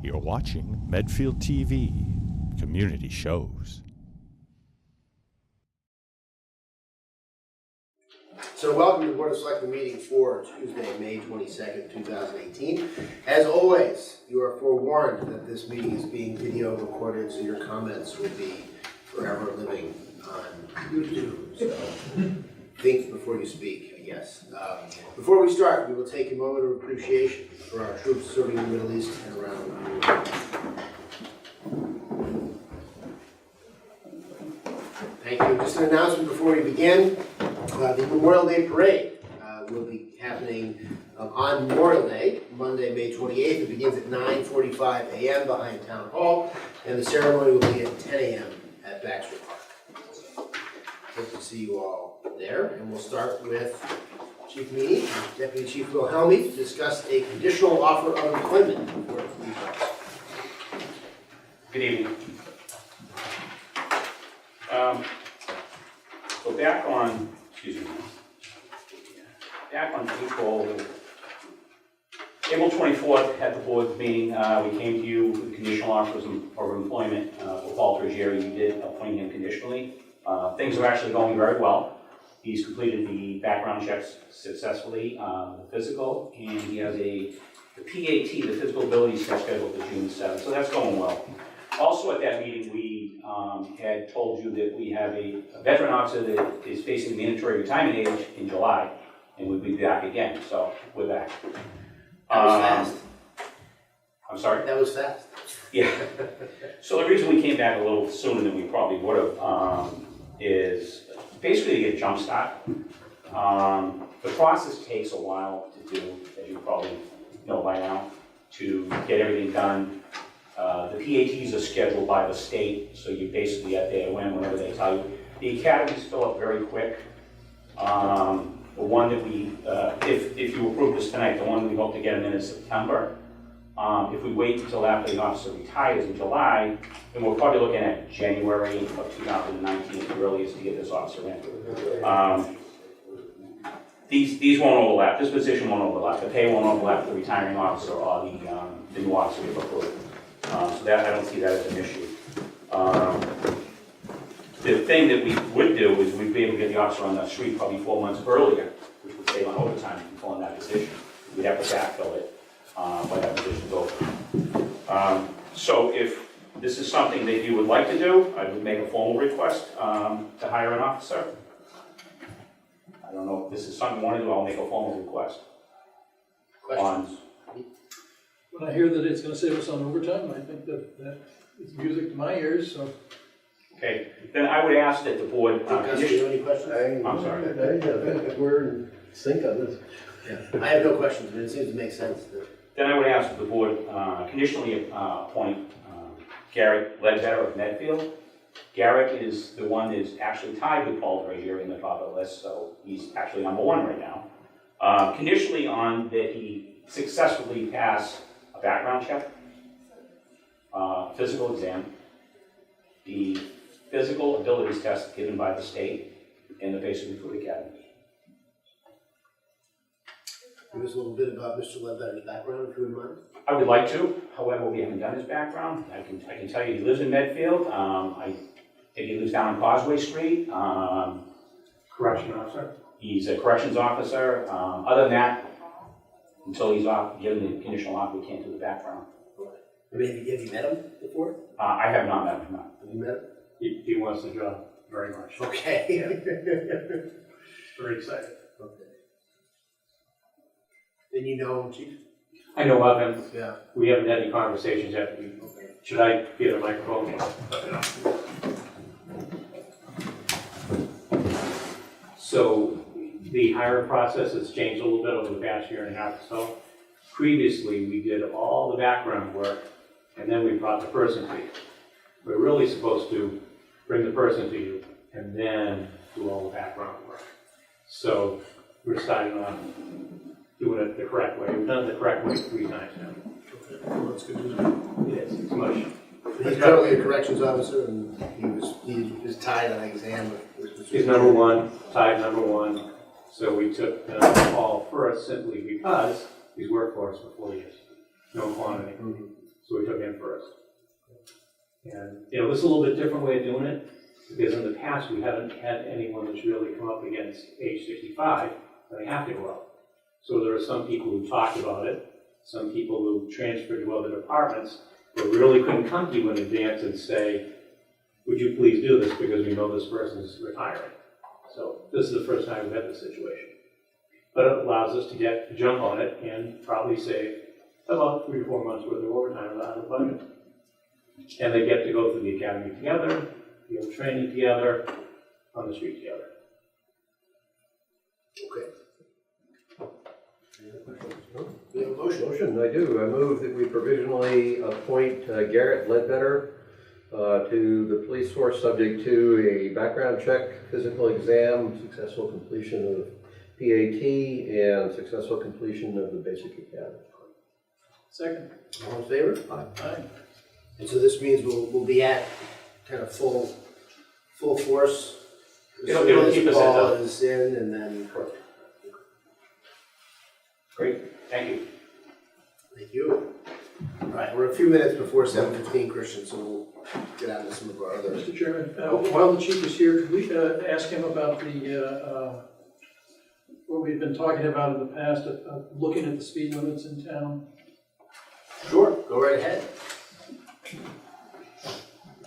You're watching Medfield TV, community shows. So welcome to the Board of Selectmen meeting for Tuesday, May 22nd, 2018. As always, you are forewarned that this meeting is being video recorded, so your comments will be forever living on YouTube. So think before you speak, I guess. Before we start, we will take a moment of appreciation for our troops serving in the Middle East and around the world. Thank you. Just an announcement before we begin. The Memorial Day Parade will be happening on Memorial Day, Monday, May 28th. It begins at 9:45 a.m. behind Town Hall, and the ceremony will be at 10 a.m. at Baxter Park. Hope to see you all there, and we'll start with Chief Meany, Deputy Chief Wilhelmy, to discuss a conditional offer of employment for police officers. Good evening. So back on April 24th at the board meeting, we came to you with conditional offers of employment for Paul Tergieri. You did appoint him conditionally. Things are actually going very well. He's completed the background checks successfully, the physical, and he has the PAT, the physical abilities test, scheduled for June 7th. So that's going well. Also at that meeting, we had told you that we have a veteran officer that is facing mandatory retirement age in July, and we'll be back again. So we're back. That was fast. I'm sorry? That was fast. Yeah. So the reason we came back a little sooner than we probably would have is basically to get a jump start. The process takes a while to do, as you probably know by now, to get everything done. The PATs are scheduled by the state, so you basically at their whim whenever they tell you. The academies fill up very quick. The one that we, if you approve this tonight, the one we hope to get them in September. If we wait until after the officer retires in July, then we're probably looking at January of 2019 at the earliest to get this officer in. These won't overlap. This position won't overlap. The pay won't overlap the retiring officer or the new officer if approved. So that I don't see that as an issue. The thing that we would do is we'd be able to get the officer on the street probably 4 months earlier, which would save on overtime from filling that position. We'd have to backfill it when that position's open. So if this is something that you would like to do, I would make a formal request to hire an officer. I don't know if this is something you want to do, I'll make a formal request. Questions? When I hear that it's going to save us on overtime, I think that is music to my ears. So, okay, then I would ask that the board. Do you have any questions? I'm sorry. I think we're in sync on this. Yeah, I have no questions, but it seems to make sense. Then I would ask that the board conditionally appoint Garrett Ledbetter of Medfield. Garrett is the one that is actually tied with Paul Tergieri in the top of the list, so he's actually number one right now. Conditionally on that he successfully passed a background check, physical exam, the physical abilities test given by the state, and the basic recruit academy. Give us a little bit about Mr. Ledbetter's background, if you wouldn't mind. I would like to, however, we haven't done his background. I can tell you he lives in Medfield. I think he lives down on Causeway Street. Correction officer. He's a corrections officer. Other than that, until he's given the conditional offer, we can't do the background. I mean, have you met him before? I have not met him, no. Have you met him? He wants the job very much. Okay. Very excited. Okay. Then you know him, Chief? I know of him. Yeah. We haven't had any conversations yet. Okay. Should I get a microphone? So the hiring process has changed a little bit over the past year and a half or so. Previously, we did all the background work, and then we brought the person to you. We're really supposed to bring the person to you, and then do all the background work. So we're starting on doing it the correct way. We've done it the correct way 3 times now. Okay. Well, that's good to know. It is. It's much. He's currently a corrections officer, and he was tied on an exam. He's number one, tied number one. So we took Paul first simply because he's worked for us for 4 years. No quantity. So we took him first. And, you know, this is a little bit different way of doing it, because in the past, we haven't had anyone that's really come up against age 65, and they have to go out. So there are some people who talked about it, some people who transferred to other departments, but really couldn't come to you in advance and say, would you please do this, because we know this person is retiring. So this is the first time we've had this situation. But it allows us to jump on it and probably save about 3 or 4 months worth of overtime out of the budget. And they get to go through the academy together, field training together, on the street together. Okay. Any other questions? No? We have a motion. Motion, I do. I move that we provisionally appoint Garrett Ledbetter to the police force, subject to a background check, physical exam, successful completion of PAT, and successful completion of the basic academy. Second. All in favor? Aye. And so this means we'll be at kind of full force. It'll keep us Paul at is in, and then. Great, thank you. Thank you. All right, we're a few minutes before 7:15, Christian, so we'll get out to some of our other. Mr. Chairman, while the chief is here, could we ask him about what we've been talking about in the past, looking at the speed limits in town? Sure, go right ahead.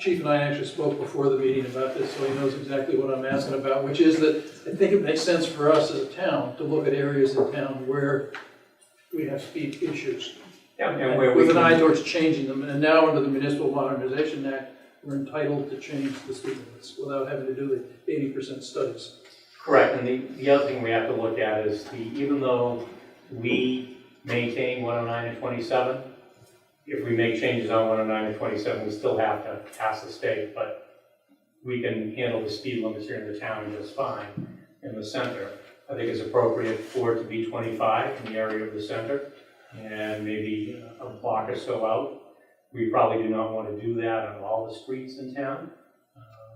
Chief and I actually spoke before the meeting about this, so he knows exactly what I'm asking about, which is that I think it makes sense for us as a town to look at areas in town where we have speed issues. Yeah, and where we with an can- eye towards changing them. And now under the Municipal Modernization Act, we're entitled to change the speed limits without having to do the 80% studies. Correct, and the other thing we have to look at is even though we maintain 109 and 27, if we make changes on 109 and 27, we still have to pass the state, but we can handle the speed limits here in the town just fine in the center. I think it's appropriate for it to be 25 in the area of the center, and maybe a block or so out. We probably do not want to do that on all the streets in town.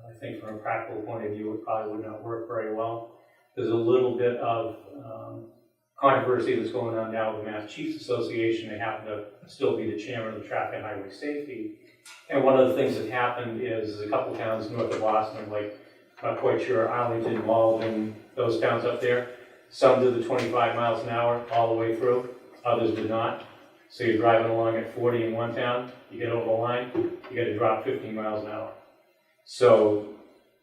I think from a practical point of view, it probably would not work very well. There's a little bit of controversy that's going on now with the Mass Chiefs Association. They happen to still be the chairman of the Traffic and Highway Safety. And one of the things that happened is a couple towns north of Boston, like, not quite sure, Arlington, Malden, those towns up there, some did the 25 miles an hour all the way through, others did not. So you're driving along at 40 in one town, you get over the line, you got to drop 15 miles an hour. So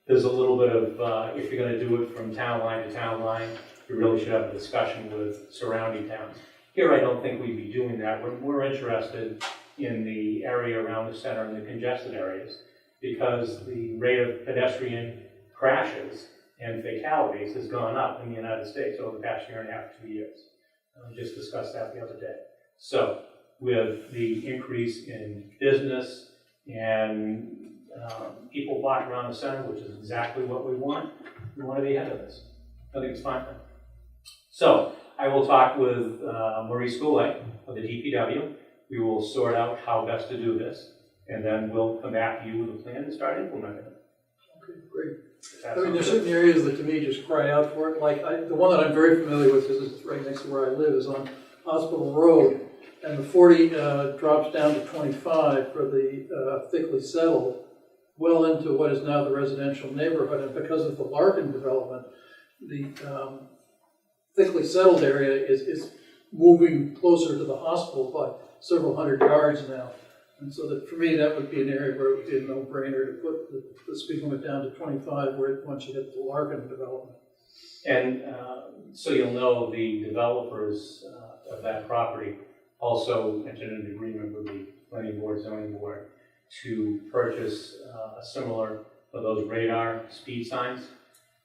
there's a little bit of, if you're going to do it from town line to town line, you really should have a discussion with surrounding towns. Here, I don't think we'd be doing that. We're interested in the area around the center and the congested areas, because the rate of pedestrian crashes and fatalities has gone up in the United States over the past year and a half, 2 years. We just discussed that the other day. So with the increase in business and people walking around the center, which is exactly what we want to be ahead of this. I think it's fine. So I will talk with Maurice Goulet of the DPW. We will sort out how best to do this, and then we'll come back to you with a plan to start implementing it. Okay, great. I mean, there's certain areas that to me just cry out for it. Like the one that I'm very familiar with, because it's right next to where I live, is on Hospital Road, and the 40 drops down to 25 for the thickly settled, well into what is now the residential neighborhood. And because of the Larkin development, the thickly settled area is moving closer to the hospital by several hundred yards now. And so that for me, that would be an area where it would be a no-brainer to put the speed limit down to 25 once you hit the Larkin development. And so you'll know the developers of that property also entered an agreement with the planning board, zoning board, to purchase a similar of those radar speed signs.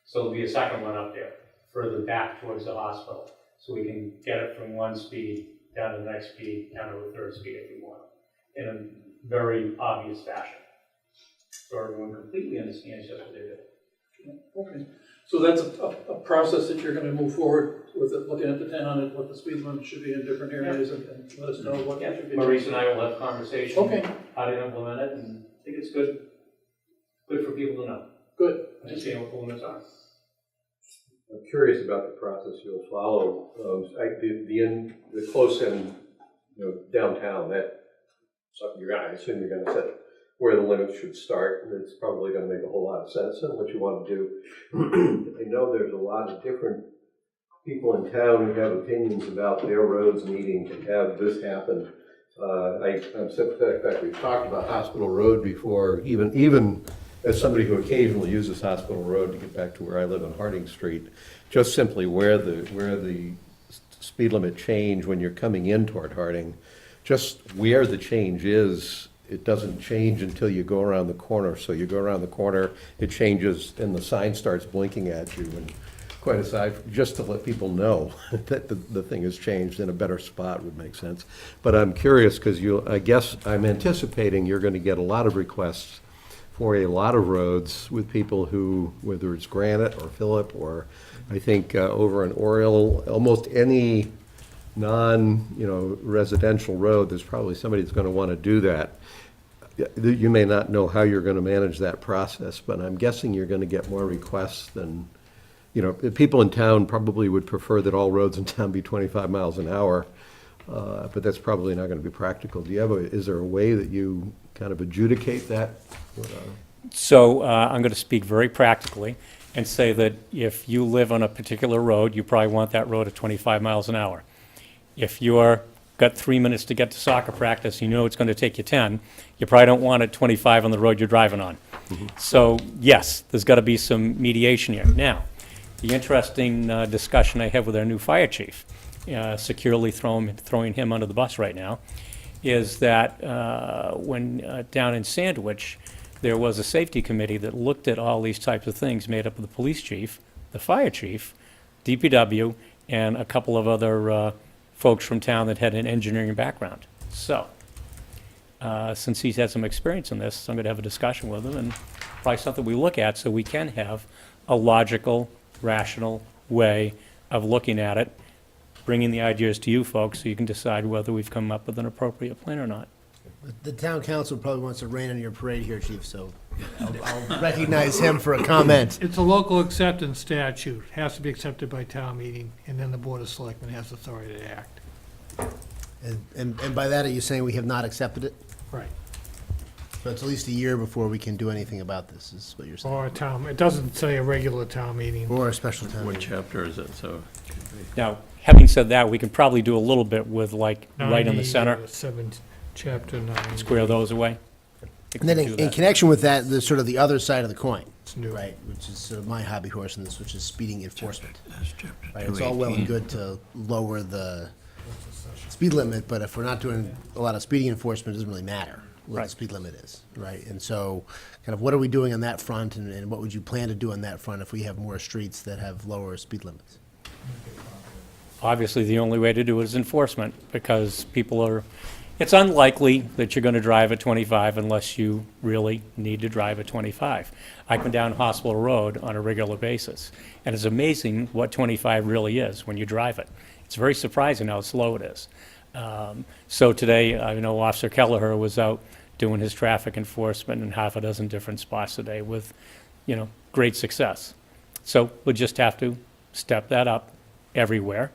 So there'll be a second one up there, further back towards the hospital. So we can get it from one speed down to the next speed, down to a third speed if we want, in a very obvious fashion. So everyone completely understands just what they're doing. Okay, so that's a process that you're going to move forward with, it, looking at the town and what the speed limit should be in different areas, and let us know what Yeah, should be. Maurice and I will have conversation Okay, how to implement it, and I think it's good for people to know. good. Understand what the limits are. I'm curious about the process you'll follow. The close in, downtown, that So I assume you're gonna set where the limits should start, and it's probably gonna make a whole lot of sense in what you want to do. I know there's a lot of different people in town who have opinions about their roads needing to have this happen. I'm sympathetic. In fact, we've talked about Hospital Road before, even as somebody who occasionally uses Hospital Road to get back to where I live on Harding Street, just simply where the speed limit change when you're coming in toward Harding, just where the change is, it doesn't change until you go around the corner. So you go around the corner, it changes, and the sign starts blinking at you. And quite aside, just to let people know that the thing has changed in a better spot would make sense. But I'm curious, because I guess I'm anticipating you're going to get a lot of requests for a lot of roads with people who, whether it's Granite or Phillip, or I think over in Oriole, almost any residential road, there's probably somebody that's going to want to do that. You may not know how you're going to manage that process, but I'm guessing you're going to get more requests than, people in town probably would prefer that all roads in town be 25 miles an hour, but that's probably not going to be practical. Is there a way that you kind of adjudicate that? So I'm going to speak very practically and say that if you live on a particular road, you probably want that road at 25 miles an hour. If you're got 3 minutes to get to soccer practice, you know it's going to take you 10, you probably don't want it 25 on the road you're driving on. So yes, there's got to be some mediation here. Now, the interesting discussion I have with our new fire chief, securely throwing him under the bus right now, is that when down in Sandwich, there was a safety committee that looked at all these types of things, made up of the police chief, the fire chief, DPW, and a couple of other folks from town that had an engineering background. So, since he's had some experience in this, I'm going to have a discussion with him, and probably something we look at so we can have a logical, rational way of looking at it, bringing the ideas to you folks so you can decide whether we've come up with an appropriate plan or not. The town council probably wants to rain on your parade here, chief, so I'll recognize him for a comment. It's a local acceptance statute, has to be accepted by town meeting, and then the Board of Selectmen has authority to act. And by that, are you saying we have not accepted it? Right. So it's at least a year before we can do anything about this, is what you're saying? Or a town, it doesn't say a regular town meeting. Or a special town What meeting. chapter is it? So Now, having said that, we can probably do a little bit with like right in the center, Chapter 9. square those away. And then Do in that. connection with that, there's sort of the other side of the coin, It's new. right? Which is sort of my hobby horse in this, which is speeding enforcement. that's chapter Right, it's all well and good to lower the speed limit, but if we're not doing a lot of speeding enforcement, it doesn't really matter what the Right. speed limit is, right? And so, kind of, what are we doing on that front, and what would you plan to do on that front if we have more streets that have lower speed limits? Obviously, the only way to do it is enforcement, because it's unlikely that you're going to drive at 25 unless you really need to drive at 25. I come down Hospital Road on a regular basis, and it's amazing what 25 really is when you drive it. It's very surprising how slow it is. So today, I know Officer Kelleher was out doing his traffic enforcement in half a dozen different spots today with, great success. So we'll just have to step that up everywhere.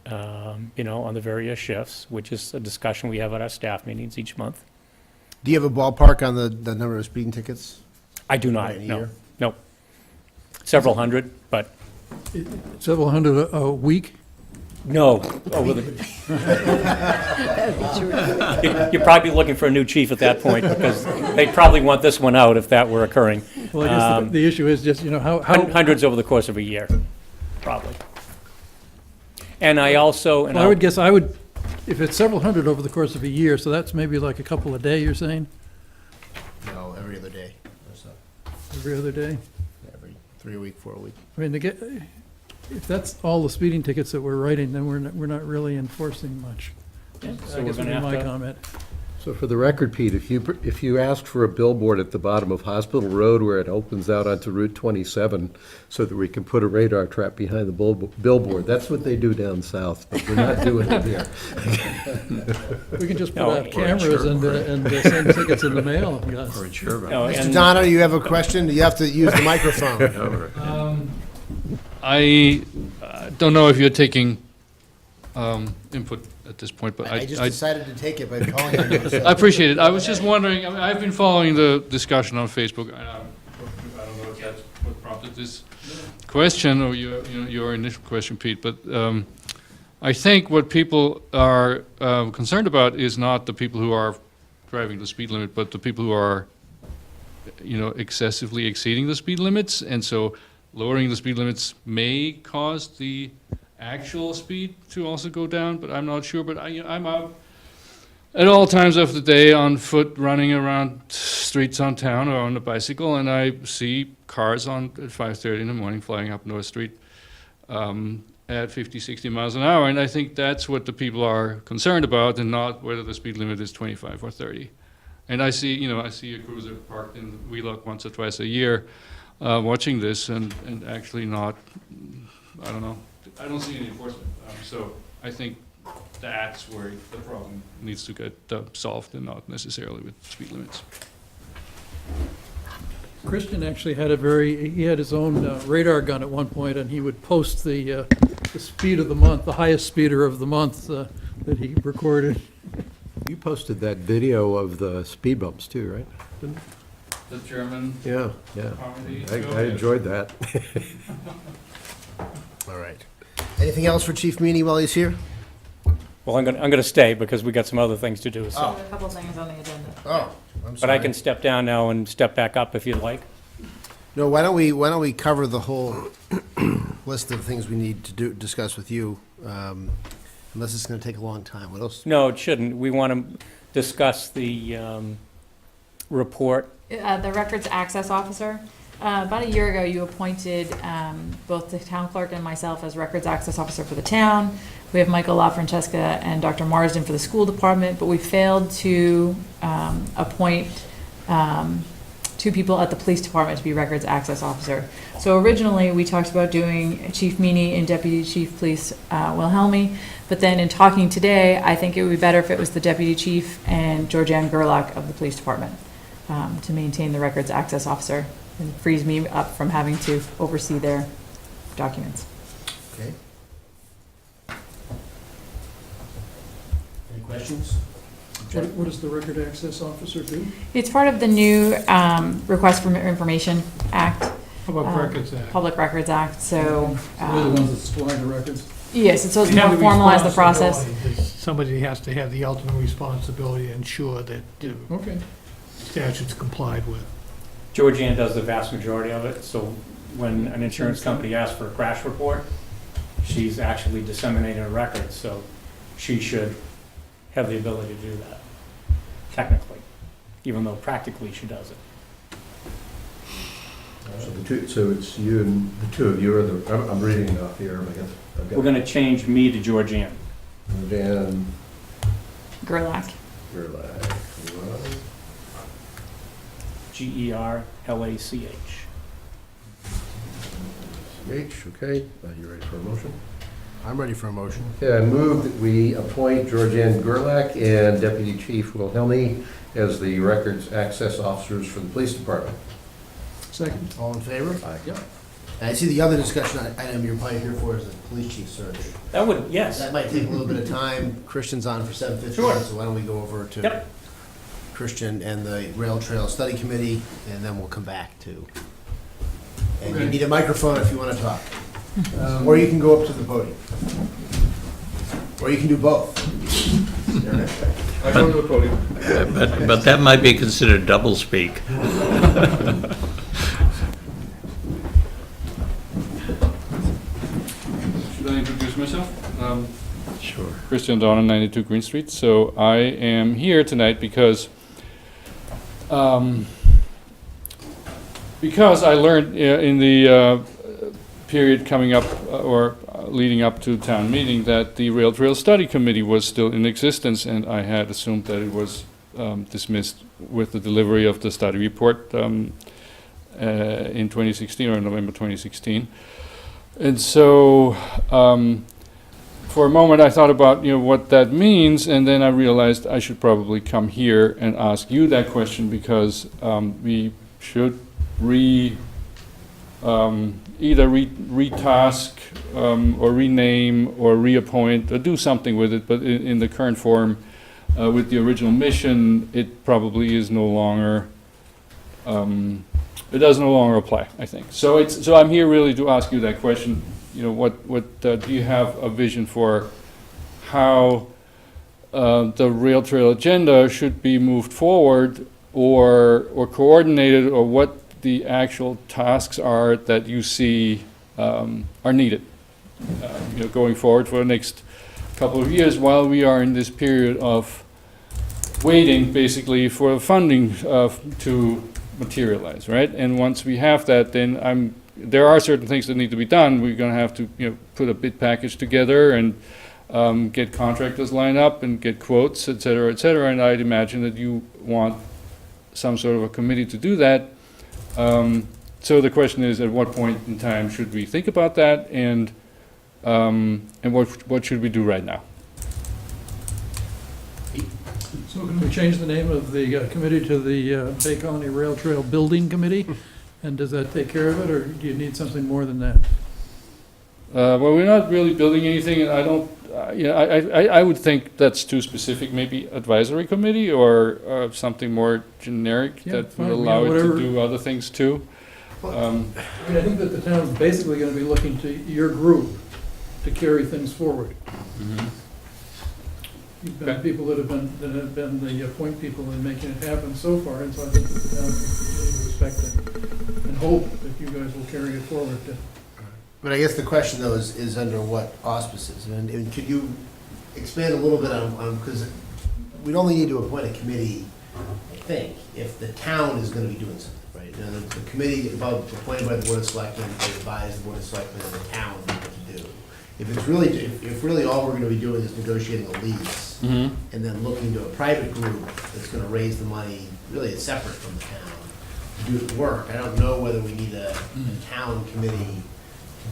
On the various shifts, which is a discussion we have at our staff meetings each month. Do you have a ballpark on the number of speeding tickets? I do not, Right, in a no, year? no. Several hundred, but Several hundred a week? no. You're probably looking for a new chief at that point, because they'd probably want this one out if that were occurring. Well, I guess the issue is just, how, Hundreds over the course of a year, probably. And I also, well, I would guess if it's several hundred over the course of a year, so that's maybe like a couple a day, you're saying? No, every other day, or so. Every other day? Every 3 a week, 4 a week. I mean, if that's all the speeding tickets that we're writing, then we're not really enforcing much. so I we're guess going would to be have my to. comment. So for the record, Pete, if you asked for a billboard at the bottom of Hospital Road where it opens out onto Route 27 so that we can put a radar trap behind the billboard, that's what they do down south, but we're not doing it here. We can just put No, out cameras and send tickets in the mail, yes. or in Sherburne. No, Mr. and- Donna, you have a question? You have to use the microphone. I don't know if you're taking input at this point, but I just decided to take it by calling it. I appreciate it. I was just wondering, I mean, I've been following the discussion on Facebook. I don't know if that's what prompted this question or your initial question, Pete, but I think what people are concerned about is not the people who are driving the speed limit, but the people who are, excessively exceeding the speed limits. And so lowering the speed limits may cause the actual speed to also go down, but I'm not sure. But I'm out at all times of the day on foot, running around streets on town or on a bicycle, and I see cars at 5:30 in the morning flying up North Street at 50, 60 miles an hour, and I think that's what the people are concerned about, and not whether the speed limit is 25 or 30. And I see a cruiser parked in Wheelock once or twice a year, watching this, and actually not, I don't know, I don't see any enforcement. So I think that's where the problem needs to get solved, and not necessarily with speed limits. Christian actually had he had his own radar gun at one point, and he would post the speed of the month, the highest speeder of the month that he recorded. You posted that video of the speed bumps too, right? The German Yeah. comedy. I enjoyed that. All right. Anything else for Chief Meany while he's here? Well, I'm gonna stay because we got some other things to do, so. Oh. There's a couple things on the agenda. Oh, I'm sorry. But I can step down now and step back up if you'd like. No, why don't we cover the whole list of things we need to discuss with you, unless it's gonna take a long time. What else? No, it shouldn't. We want to discuss the report. The records access officer. About a year ago, you appointed both the town clerk and myself as records access officer for the town. We have Michael LaFrancesca and Dr. Marsden for the school department, but we failed to appoint two people at the police department to be records access officer. So originally, we talked about doing Chief Meany and Deputy Chief Police Wilhelmi, but then in talking today, I think it would be better if it was the Deputy Chief and Georgianne Gerlach of the police department to maintain the records access officer, and frees me up from having to oversee their documents. Okay. Any questions? What does the record access officer do? It's part of the new Request for Information Act, Public Records Act. Public Records Act, so. They're the ones that supply the records. Yes, it's supposed to They have more formalize the process. responsibility. There's somebody has to have the ultimate responsibility to ensure that the Okay. statute's complied with. Georgianne does the vast majority of it, so when an insurance company asks for a crash report, she's actually disseminating a record, so she should have the ability to do that, technically, even though practically she does it. So it's you and the two of you are I'm reading it off here, I guess. We're gonna change me to Georgianne. Dan Gerlach. Gerlach. Gerlach. Okay, you ready for a motion? I'm ready for a motion. Okay, I move that we appoint Georgianne Gerlach and Deputy Chief Wilhelmi as the records access officers for the police department. Second. All in favor? Aye. Yep. And I see the other discussion item you're probably here for is the police chief search. That would, yes. That might take a little bit of time. Christian's on for 7:15, Sure. so why don't we go over to Yep. Christian and the Rail Trail Study Committee, and then we'll come back to. And you Okay. need a microphone if you want to talk. Or you can go up to the podium. Or you can do both. I go to the podium. But that might be considered doublespeak. Should I introduce myself? Sure. Christian Donner, 92 Green Street. So I am here tonight because I learned in the period coming up or leading up to town meeting that the Rail Trail Study Committee was still in existence, and I had assumed that it was dismissed with the delivery of the study report in 2016 or in November 2016. And so for a moment I thought about what that means, and then I realized I should probably come here and ask you that question, because we should either retask or rename or reappoint or do something with it, but in the current form, with the original mission, it probably is no longer, it does no longer apply, I think. So I'm here really to ask you that question. You know, what do you have a vision for how the rail trail agenda should be moved forward or coordinated, or what the actual tasks are that you see are needed, you know, going forward for the next couple of years while we are in this period of waiting basically for funding to materialize, right? And once we have that, then there are certain things that need to be done. We're going to have to, you know, put a bid package together and get contractors lined up and get quotes, et cetera, and I'd imagine that you want some sort of a committee to do that. So the question is, at what point in time should we think about that, and what should we do right now? So can we change the name of the committee to the Bay Colony Rail Trail Building Committee? And does that take care of it, or do you need something more than that? Well, we're not really building anything, and I don't, I would think that's too specific, maybe advisory committee or something more generic that would allow it to do other things too. I mean, I think that the town's basically going to be looking to your group to carry things forward. You've been people that have been the point people in making it happen so far, and so I think that the town should respect and hope that you guys will carry it forward. But I guess the question though is under what auspices? And could you expand a little bit on, because we'd only need to appoint a committee, I think, if the town is going to be doing something, right? You know, the committee appointed by the Board of Selectmen, they advise the Board of Selectmen and the town what to do. If really all we're going to be doing is negotiating a lease, and then looking to a private group that's going to raise the money, really it's separate from the town, to do the work, I don't know whether we need a town committee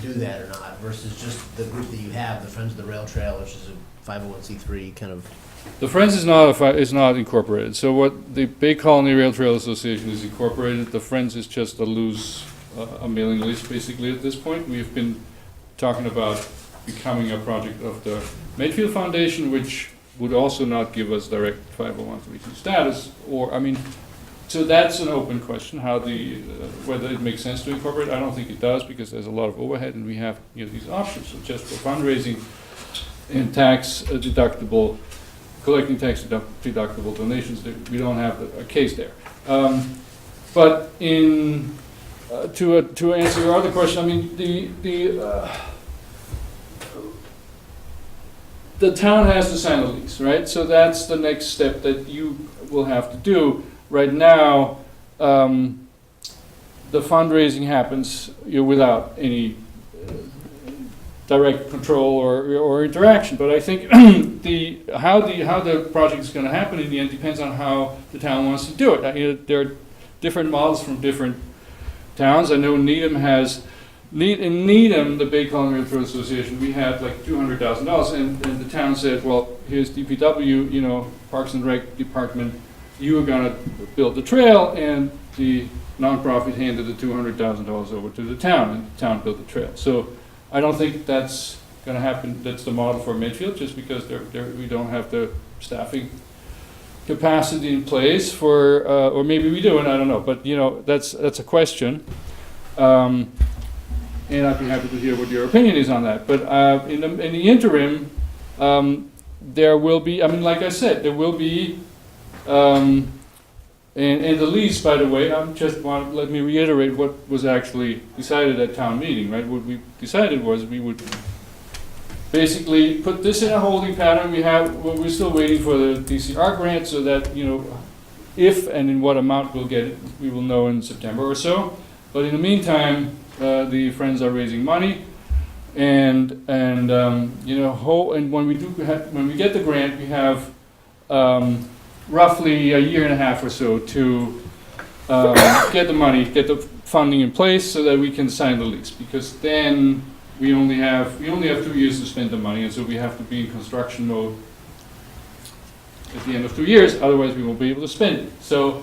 to do that or not, versus just the group that you have, the Friends of the Rail Trail, which is a 501c3 kind of. The Friends is not incorporated. So what the Bay Colony Rail Trail Association is incorporated. The Friends is just a loose, a mailing list basically at this point. We've been talking about becoming a project of the Medfield Foundation, which would also not give us direct 501c3 status, or, I mean, so that's an open question, how whether it makes sense to incorporate. I don't think it does, because there's a lot of overhead, and we have, you know, these options. So just for fundraising and tax deductible, collecting tax deductible donations, we don't have a case there. But to answer your other question, I mean, the town has to sign a lease, right? So that's the next step that you will have to do. Right now, the fundraising happens, you know, without any direct control or interaction. But I think how the project is going to happen in the end depends on how the town wants to do it. I mean, there are different models from different towns. I know Needham has. In Needham, the Bay Colony Rail Trail Association, we had like $200,000, and the town said, well, here's DPW, you know, Parks and Rec Department, you are going to build the trail, and the nonprofit handed the $200,000 over to the town, and the town built the trail. So I don't think that's going to happen. That's the model for Medfield, just because we don't have the staffing capacity in place for, or maybe we do, and I don't know. But you know, that's a question. And I'd be happy to hear what your opinion is on that. But in the interim, there will be, I mean, like I said, there will be, and the lease, by the way, let me reiterate what was actually decided at town meeting, right? What we decided was we would basically put this in a holding pattern. We're still waiting for the DCR grant, so that, you know, if and in what amount we'll get it, we will know in September or so. But in the meantime, the Friends are raising money, and you know, and when we get the grant, we have roughly a year and a half or so to get the money, get the funding in place, so that we can sign the lease. Because then we only have 2 years to spend the money, and so we have to be in construction mode at the end of 2 years. Otherwise, we won't be able to spend it. So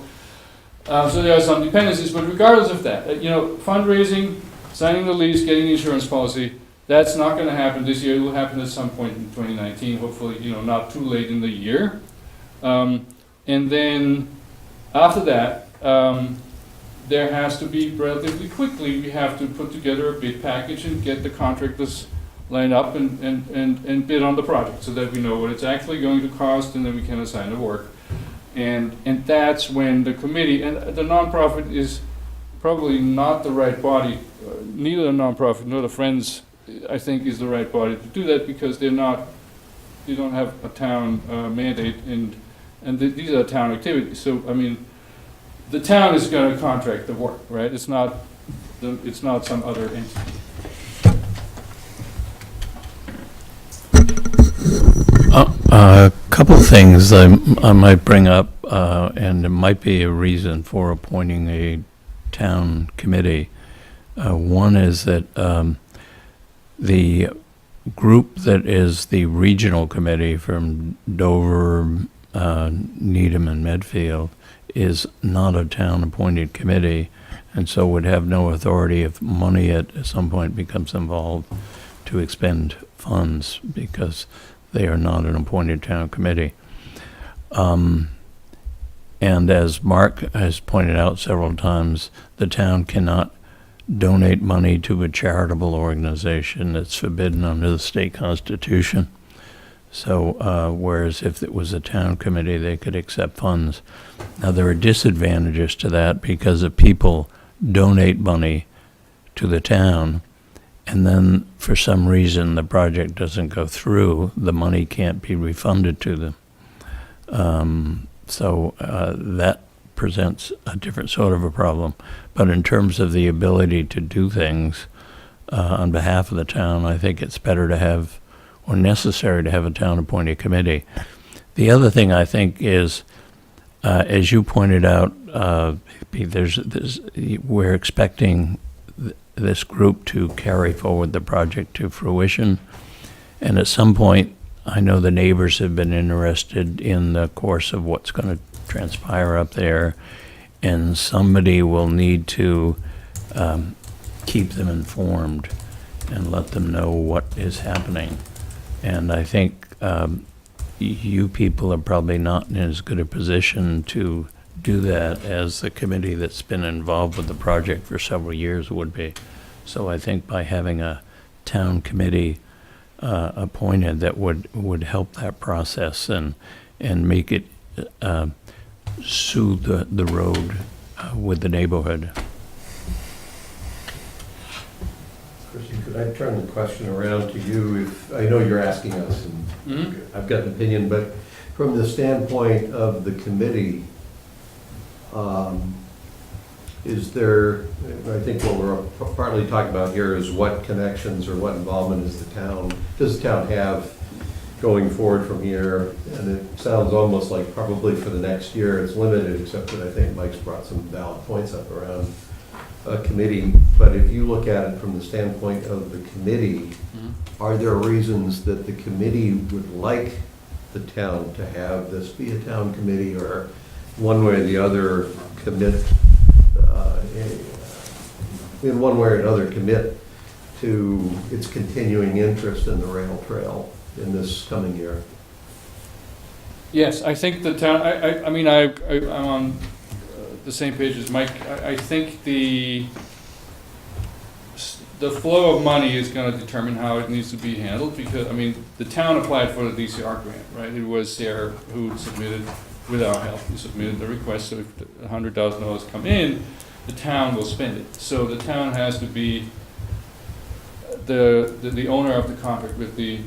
there are some dependencies, but regardless of that, you know, fundraising signing the lease, getting the insurance policy. That's not gonna happen this year, it will happen at some point in 2019, hopefully, not too late in the year. And then, after that, there has to be relatively quickly, we have to put together a bid package and get the contractors lined up and bid on the project, so that we know what it's actually going to cost, and then we can assign the work. And that's when the committee, and the nonprofit is probably not the right body, neither the nonprofit nor the Friends, I think, is the right body to do that, because they don't have a town mandate, and these are town activities. So, I mean, the town is gonna contract the work, right? It's not some other entity. A couple of things I might bring up, and it might be a reason for appointing a town committee. One is that the group that is the regional committee from Dover, Needham, and Medfield is not a town-appointed committee, and so would have no authority if money at some point becomes involved to expend funds, because they are not an appointed town committee. And as Mark has pointed out several times, the town cannot donate money to a charitable organization. That's forbidden under the state constitution. So, whereas if it was a town committee, they could accept funds. Now, there are disadvantages to that, because if people donate money to the town, and then for some reason the project doesn't go through, the money can't be refunded to them. So that presents a different sort of a problem. But in terms of the ability to do things on behalf of the town, I think it's better to have, or necessary to have, a town-appointed committee. The other thing I think is, as you pointed out, we're expecting this group to carry forward the project to fruition. And at some point, I know the neighbors have been interested in the course of what's going to transpire up there, and somebody will need to keep them informed and let them know what is happening. And I think you people are probably not in as good a position to do that as the committee that's been involved with the project for several years would be. So I think by having a town committee appointed, that would help that process and make it soothe the road with the neighborhood. Chrissy, could I turn the question around to you? If I know you're asking us, and I've got an opinion, but from the standpoint of the committee, is there, I think what we're partly talking about here is what connections or what involvement does the town have going forward from here? And it sounds almost like probably for the next year it's limited, except that I think Mike's brought some valid points up around a committee. But if you look at it from the standpoint of the committee, are there reasons that the committee would like the town to have this be a town committee, or one way or the other commit, in one way or another commit to its continuing interest in the rail trail in this coming year? Yes, I think the town, I'm on the same page as Mike. I think the flow of money is going to determine how it needs to be handled, because, the town applied for the DCR grant, right? It was Sarah who submitted, with our help, we submitted the request, so if $100,000 come in, the town will spend it. So the town has to be the owner of the contract with the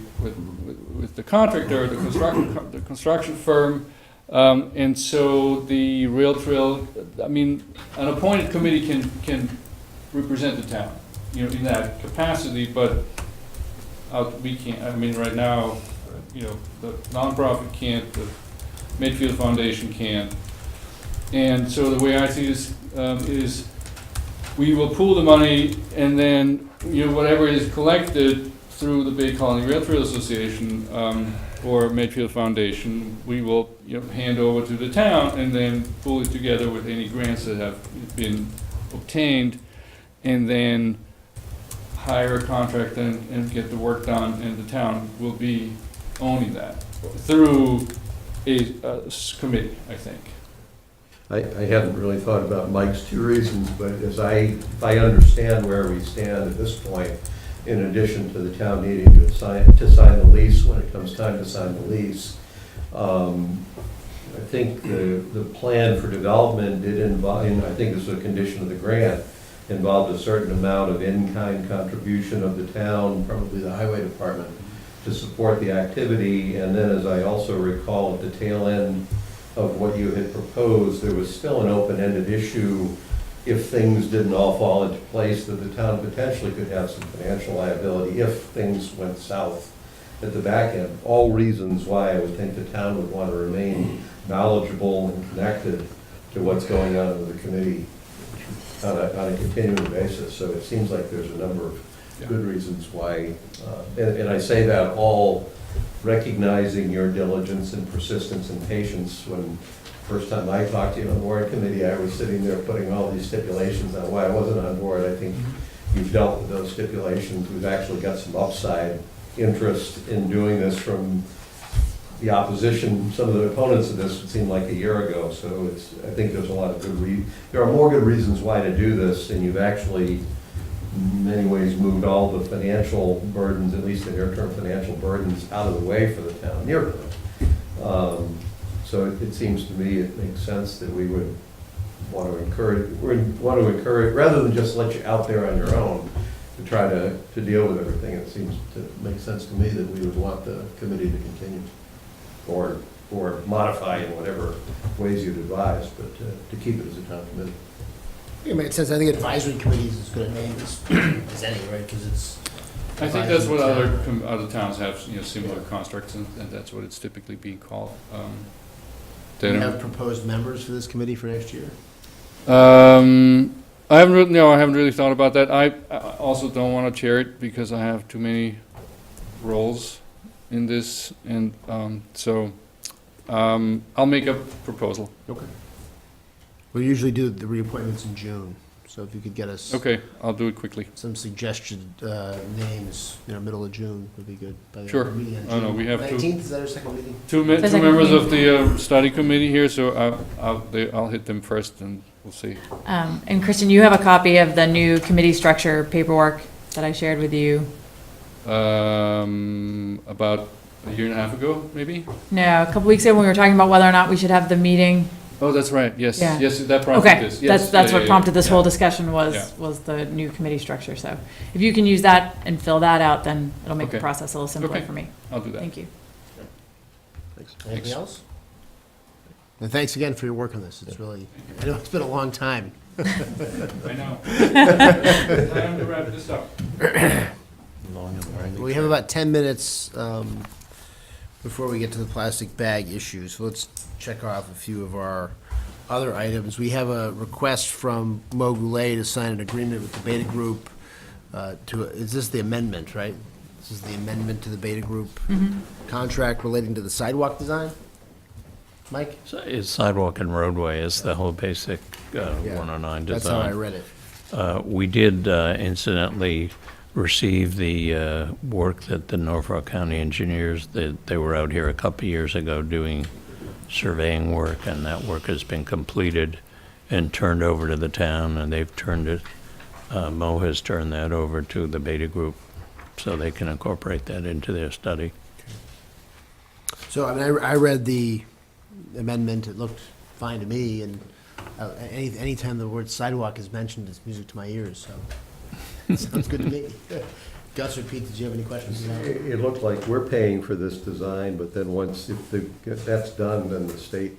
contractor, the construction firm, and so the rail trail. An appointed committee can represent the town, in that capacity, but we can't. Right now, the nonprofit can't, the Medfield Foundation can't, and so the way I see this is we will pool the money, and then whatever is collected through the Bay Colony Rail Trail Association or Medfield Foundation, we will hand over to the town, and then pool it together with any grants that have been obtained, and then hire a contractor and get the work done, and the town will be owning that through a committee, I think. I haven't really thought about Mike's two reasons, but if I understand where we stand at this point, in addition to the town needing to sign the lease when it comes time to sign the lease, I think the plan for development did involve, and I think this was a condition of the grant, involved a certain amount of in-kind contribution of the town, probably the highway department, to support the activity. And then, as I also recall, at the tail end of what you had proposed, there was still an open-ended issue if things didn't all fall into place, that the town potentially could have some financial liability if things went south at the back end. All reasons why I would think the town would want to remain knowledgeable and connected to what's going on with the committee on a continuing basis. So it seems like there's a number of good reasons why, and I say that all recognizing your diligence and persistence and patience. When first time I talked to you on the warrant committee, I was sitting there putting all these stipulations on why I wasn't on board. I think you've dealt with those stipulations. We've actually got some upside interest in doing this from the opposition. Some of the opponents of this, it seemed like a year ago. So I think there's a lot of there are more good reasons why to do this, and you've actually in many ways moved all the financial burdens, at least the near-term financial burdens, out of the way for the town, near-term. So it seems to me it makes sense that we would want to encourage, rather than just let you out there on your own to try to deal with everything. It seems to make sense to me that we would want the committee to continue or modify in whatever ways you'd advise, but to keep it as a town committee. It makes sense. I think advisory committee is as good a name as any, right? Because it's. I think that's what other towns have, similar constructs, and that's what it's typically being called. Do you have proposed members for this committee for next year? I haven't really thought about that. I also don't want to chair it because I have too many roles in this, and so I'll make a proposal. Okay. We usually do the reappointments in June, so if you could get us. Okay, I'll do it quickly. Some suggested names, middle of June would be good. Sure. We have 19th, is that our second meeting? two members of the study committee here, so I'll hit them first, and we'll see. And Kristen, you have a copy of the new committee structure paperwork that I shared with you. About a year and a half ago, maybe? No, a couple weeks ago when we were talking about whether or not we should have the meeting. Oh, that's right, yes, Yeah. yes, that prompted Okay, this. Yes, that's what prompted this whole yeah. discussion was the new committee structure. So if you can use that and fill that out, then it'll make the Okay. process a little simpler Okay. for me. I'll do that. Thank you. Thanks. Anything else? And thanks again for your work on this. It's really, I know it's been a long time. I know. Time to wrap this up. We have about 10 minutes before we get to the plastic bag issue, so let's check off a few of our other items. We have a request from Mo Goulet to sign an agreement with the Beta Group is this the amendment, right? This is the amendment to the Beta Group contract relating to the sidewalk design? Mike? So it's sidewalk and roadway is the whole basic 109 design. That's how I read it. We did incidentally receive the work that the Norfolk County engineers, they were out here a couple of years ago doing surveying work, and that work has been completed and turned over to the town, and they've turned it, Mo has turned that over to the Beta Group so they can incorporate that into their study. So, I mean, I read the amendment, it looked fine to me, and anytime the word sidewalk is mentioned, it's music to my ears, so it sounds good to me. Gus or Pete, did you have any questions? It looked like we're paying for this design, but then if that's done, then this is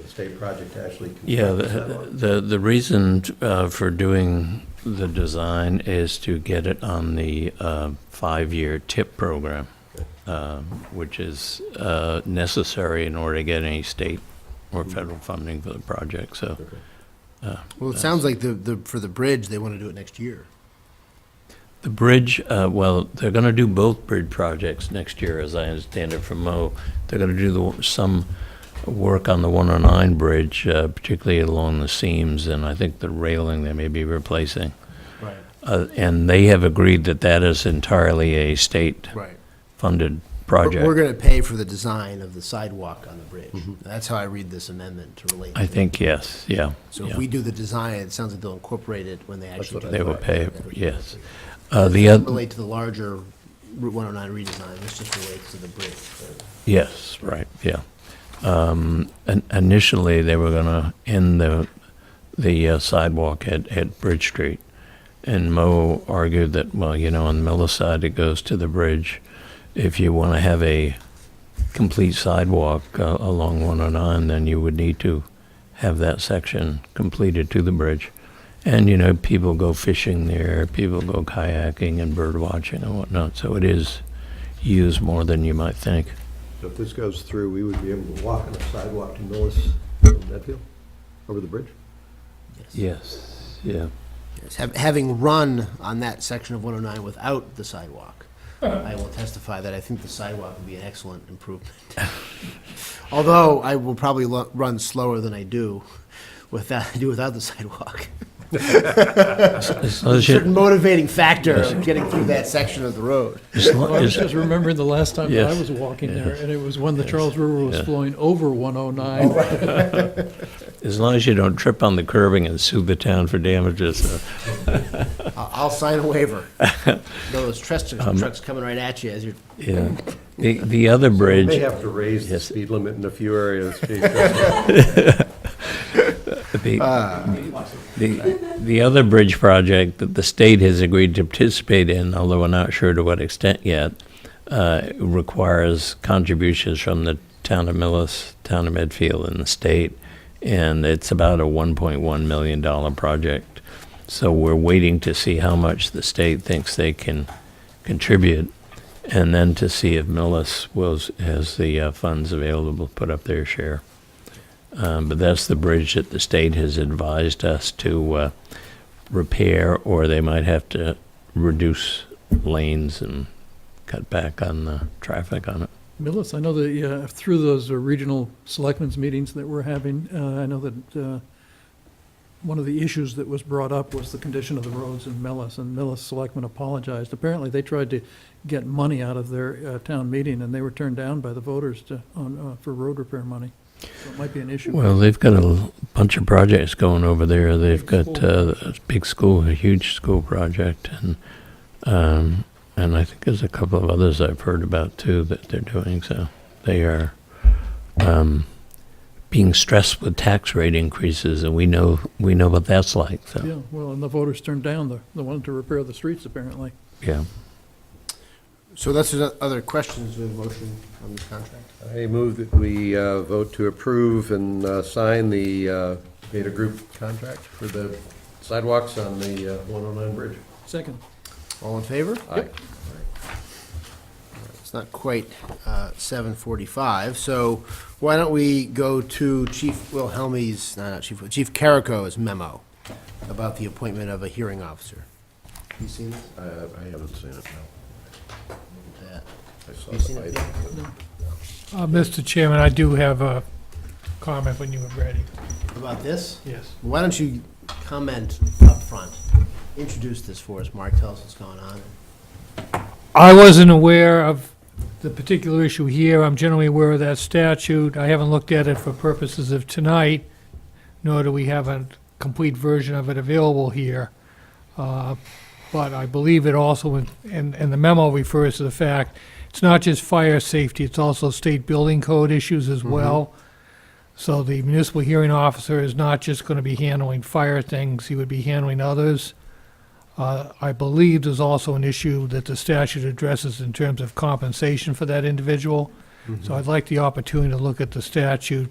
a state project actually. Yeah, the reason for doing the design is to get it on the 5-year TIP program, which is necessary in order to get any state or federal funding for the project. So, Well, it sounds like for the bridge, they want to do it next year. the bridge, well, they're going to do both bridge projects next year, as I understand it from Mo. They're going to do some work on the 109 bridge, particularly along the seams, and I think the railing they may be replacing. Right. And they have agreed that that is entirely a Right. state-funded We're project. going to pay for the design of the sidewalk on the bridge. That's how I read this amendment to relate. I to it. think, yes, yeah. So if yeah. we do the design, it sounds like they'll incorporate it when they actually do what the They will project. pay, yes. It The doesn't other, relate to the larger Route 109 redesign, this just relates to the bridge. yes, right, yeah. Initially, they were gonna end the sidewalk at Bridge Street. And Mo argued that, well, on the Miller side, it goes to the bridge. If you want to have a complete sidewalk along 109, then you would need to have that section completed to the bridge. And, people go fishing there, people go kayaking and bird watching and whatnot, so it is used more than you might think. So if this goes through, we would be able to walk on a sidewalk to Millis from Medfield, over the bridge? Yes, yeah. Yes, having run on that section of 109 without the sidewalk, I will testify that I think the sidewalk would be an excellent improvement. Although I will probably run slower than I do without the sidewalk. As long as you- Certain motivating factor of getting through that section of the road. as long Well, I was as- just remembering the last time that I Yes. was walking there, Yes. and it was when the Charles River was Yeah. flowing over 109. As long as you don't trip on the curbing and sue the town for damages. I'll sign a waiver. Those trucks coming right at you as you're. Yeah. The other bridge. May have to raise the Yes. speed limit in a few areas. The other bridge project that the state has agreed to participate in, although we're not sure to what extent yet, requires contributions from the town of Millis, town of Medfield, and the state, and it's about a $1.1 million project. So we're waiting to see how much the state thinks they can contribute, and then to see if Millis has the funds available to put up their share. But that's the bridge that the state has advised us to repair, or they might have to reduce lanes and cut back on the traffic on it. Millis, I know that through those regional selectmen's meetings that we're having, I know that one of the issues that was brought up was the condition of the roads in Millis, and Millis selectmen apologized. Apparently, they tried to get money out of their town meeting, and they were turned down by the voters for road repair money. So it might be an issue. Well, they've got a bunch of projects going over there. They've got a big school, a huge school project, and I think there's a couple of others I've heard about too that they're doing. So they are being stressed with tax rate increases, and we know what that's like. So Yeah, well, and the voters turned down the one to repair the streets, apparently. yeah. So that's other questions with motion on this contract. I move that we vote to approve and sign the Beta Group contract for the sidewalks on the 109 bridge. Second. All in favor? Aye. It's not quite 7:45, so why don't we go to Chief Wilhelmi's, Chief Carrico's memo about the appointment of a hearing officer. You seen this? I haven't seen it, no. That. I saw You seen the it, item. Mr. Chairman, I do have a comment when you are ready. About this? Yes. Why don't you comment up front? Introduce this for us, Mark, tell us what's going on. I wasn't aware of the particular issue here. I'm generally aware of that statute. I haven't looked at it for purposes of tonight, nor do we have a complete version of it available here. But I believe it also, and the memo refers to the fact, it's not just fire safety, it's also state building code issues as well. So the municipal hearing officer is not just going to be handling fire things, he would be handling others. I believe there's also an issue that the statute addresses in terms of compensation for that individual. So I'd like the opportunity to look at the statute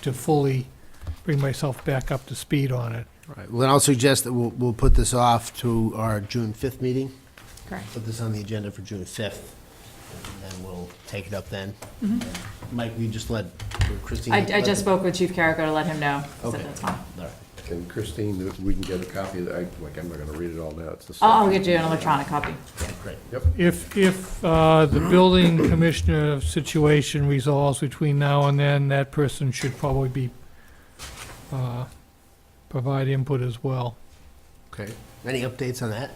to fully bring myself back up to speed on it. Right, well, then I'll suggest that we'll put this off to our June 5th meeting. Correct. Put this on the agenda for June 5th, and then we'll take it up then. Mike, we just let Christine. I just spoke with Chief Carrico to let him know, so Okay. that's fine. All right. And Christine, we can get a copy of that. I'm not going to read it all now. It's the I'll get you an electronic copy. Yeah, great. If the building commissioner situation resolves between now and then, that person should probably be, provide input as well. Okay. Any updates on that?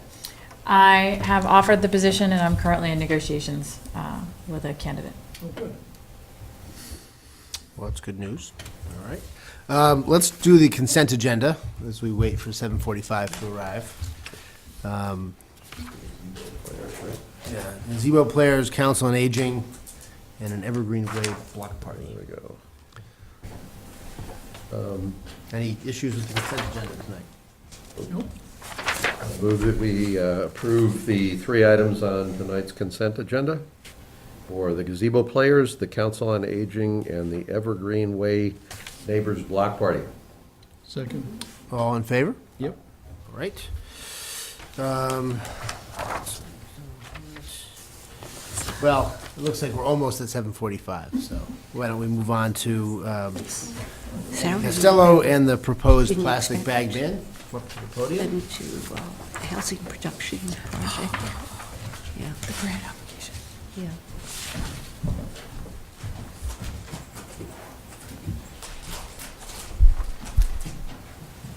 I have offered the position and I'm currently in negotiations with a candidate. Well, that's good news. All right. Let's do the consent agenda as we wait for 7:45 to arrive. Yeah, Gazebo Players, Council on Aging, and an Evergreen Way block party. There we go. Any issues with the consent agenda tonight? I move that we approve the 3 items on tonight's consent agenda for the Gazebo Players, the Council on Aging, and the Evergreen Way Neighbors Block Party. Second. All in favor? Yep. All right. Well, it looks like we're almost at 7:45, so why don't we move on to Costello and the proposed plastic bag ban? Up to the podium. To housing production project. Yeah, The grant application. yeah.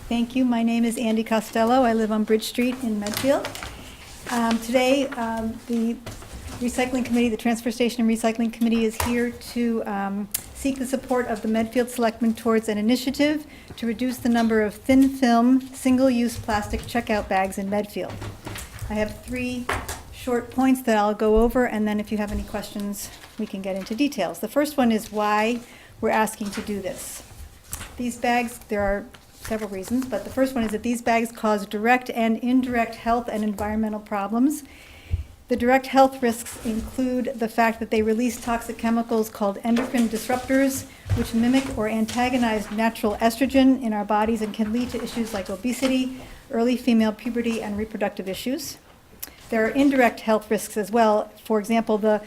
Thank you. My name is Andy Costello. I live on Bridge Street in Medfield. Today, the Recycling Committee, the Transfer Station and Recycling Committee is here to seek the support of the Medfield Selectmen towards an initiative to reduce the number of thin film, single-use plastic checkout bags in Medfield. I have 3 short points that I'll go over, and then if you have any questions, we can get into details. The first one is why we're asking to do this. These bags, there are several reasons, but the first one is that these bags cause direct and indirect health and environmental problems. The direct health risks include the fact that they release toxic chemicals called endocrine disruptors, which mimic or antagonize natural estrogen in our bodies and can lead to issues like obesity, early female puberty, and reproductive issues. There are indirect health risks as well. For example, the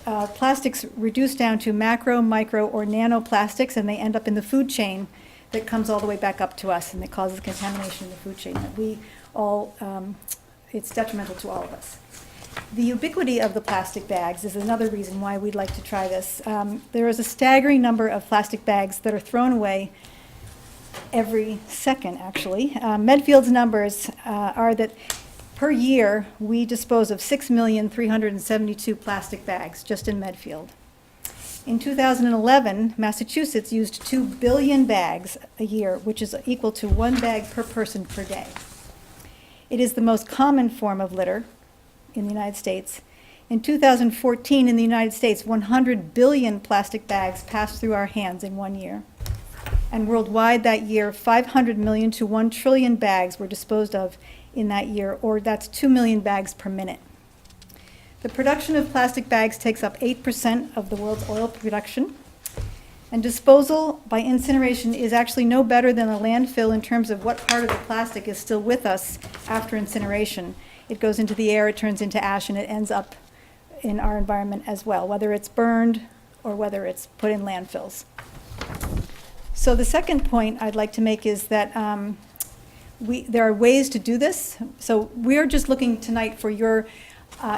plastics reduce down to macro, micro, or nanoplastics, and they end up in the food chain that comes all the way back up to us, and it causes contamination in the food chain that we all, it's detrimental to all of us. The ubiquity of the plastic bags is another reason why we'd like to try this. There is a staggering number of plastic bags that are thrown away every second, actually. Medfield's numbers are that per year, we dispose of 6,372,000 plastic bags just in Medfield. In 2011, Massachusetts used 2 billion bags a year, which is equal to 1 bag per person per day. It is the most common form of litter in the United States. In 2014, in the United States, 100 billion plastic bags passed through our hands in 1 year. And worldwide that year, 500 million to 1 trillion bags were disposed of in that year, or that's 2 million bags per minute. The production of plastic bags takes up 8% of the world's oil production. And disposal by incineration is actually no better than a landfill in terms of what part of the plastic is still with us after incineration. It goes into the air, it turns into ash, and it ends up in our environment as well, whether it's burned or whether it's put in landfills. So the second point I'd like to make is that there are ways to do this. So we're just looking tonight for your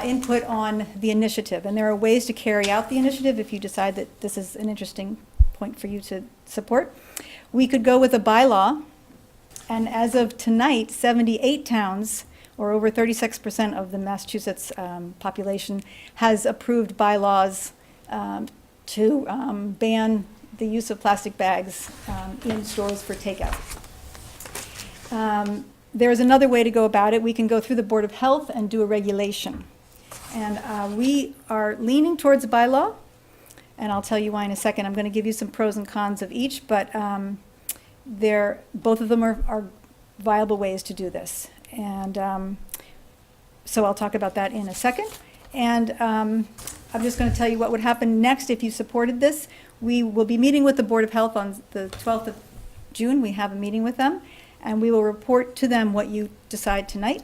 input on the initiative, and there are ways to carry out the initiative if you decide that this is an interesting point for you to support. We could go with a bylaw, and as of tonight, 78 towns, or over 36% of the Massachusetts population, has approved bylaws to ban the use of plastic bags in stores for takeout. There's another way to go about it. We can go through the Board of Health and do a regulation. And we are leaning towards a bylaw, and I'll tell you why in a second. I'm going to give you some pros and cons of each, but both of them are viable ways to do this. And so I'll talk about that in a second. And I'm just going to tell you what would happen next if you supported this. We will be meeting with the Board of Health on the 12th of June. We have a meeting with them, and we will report to them what you decide tonight.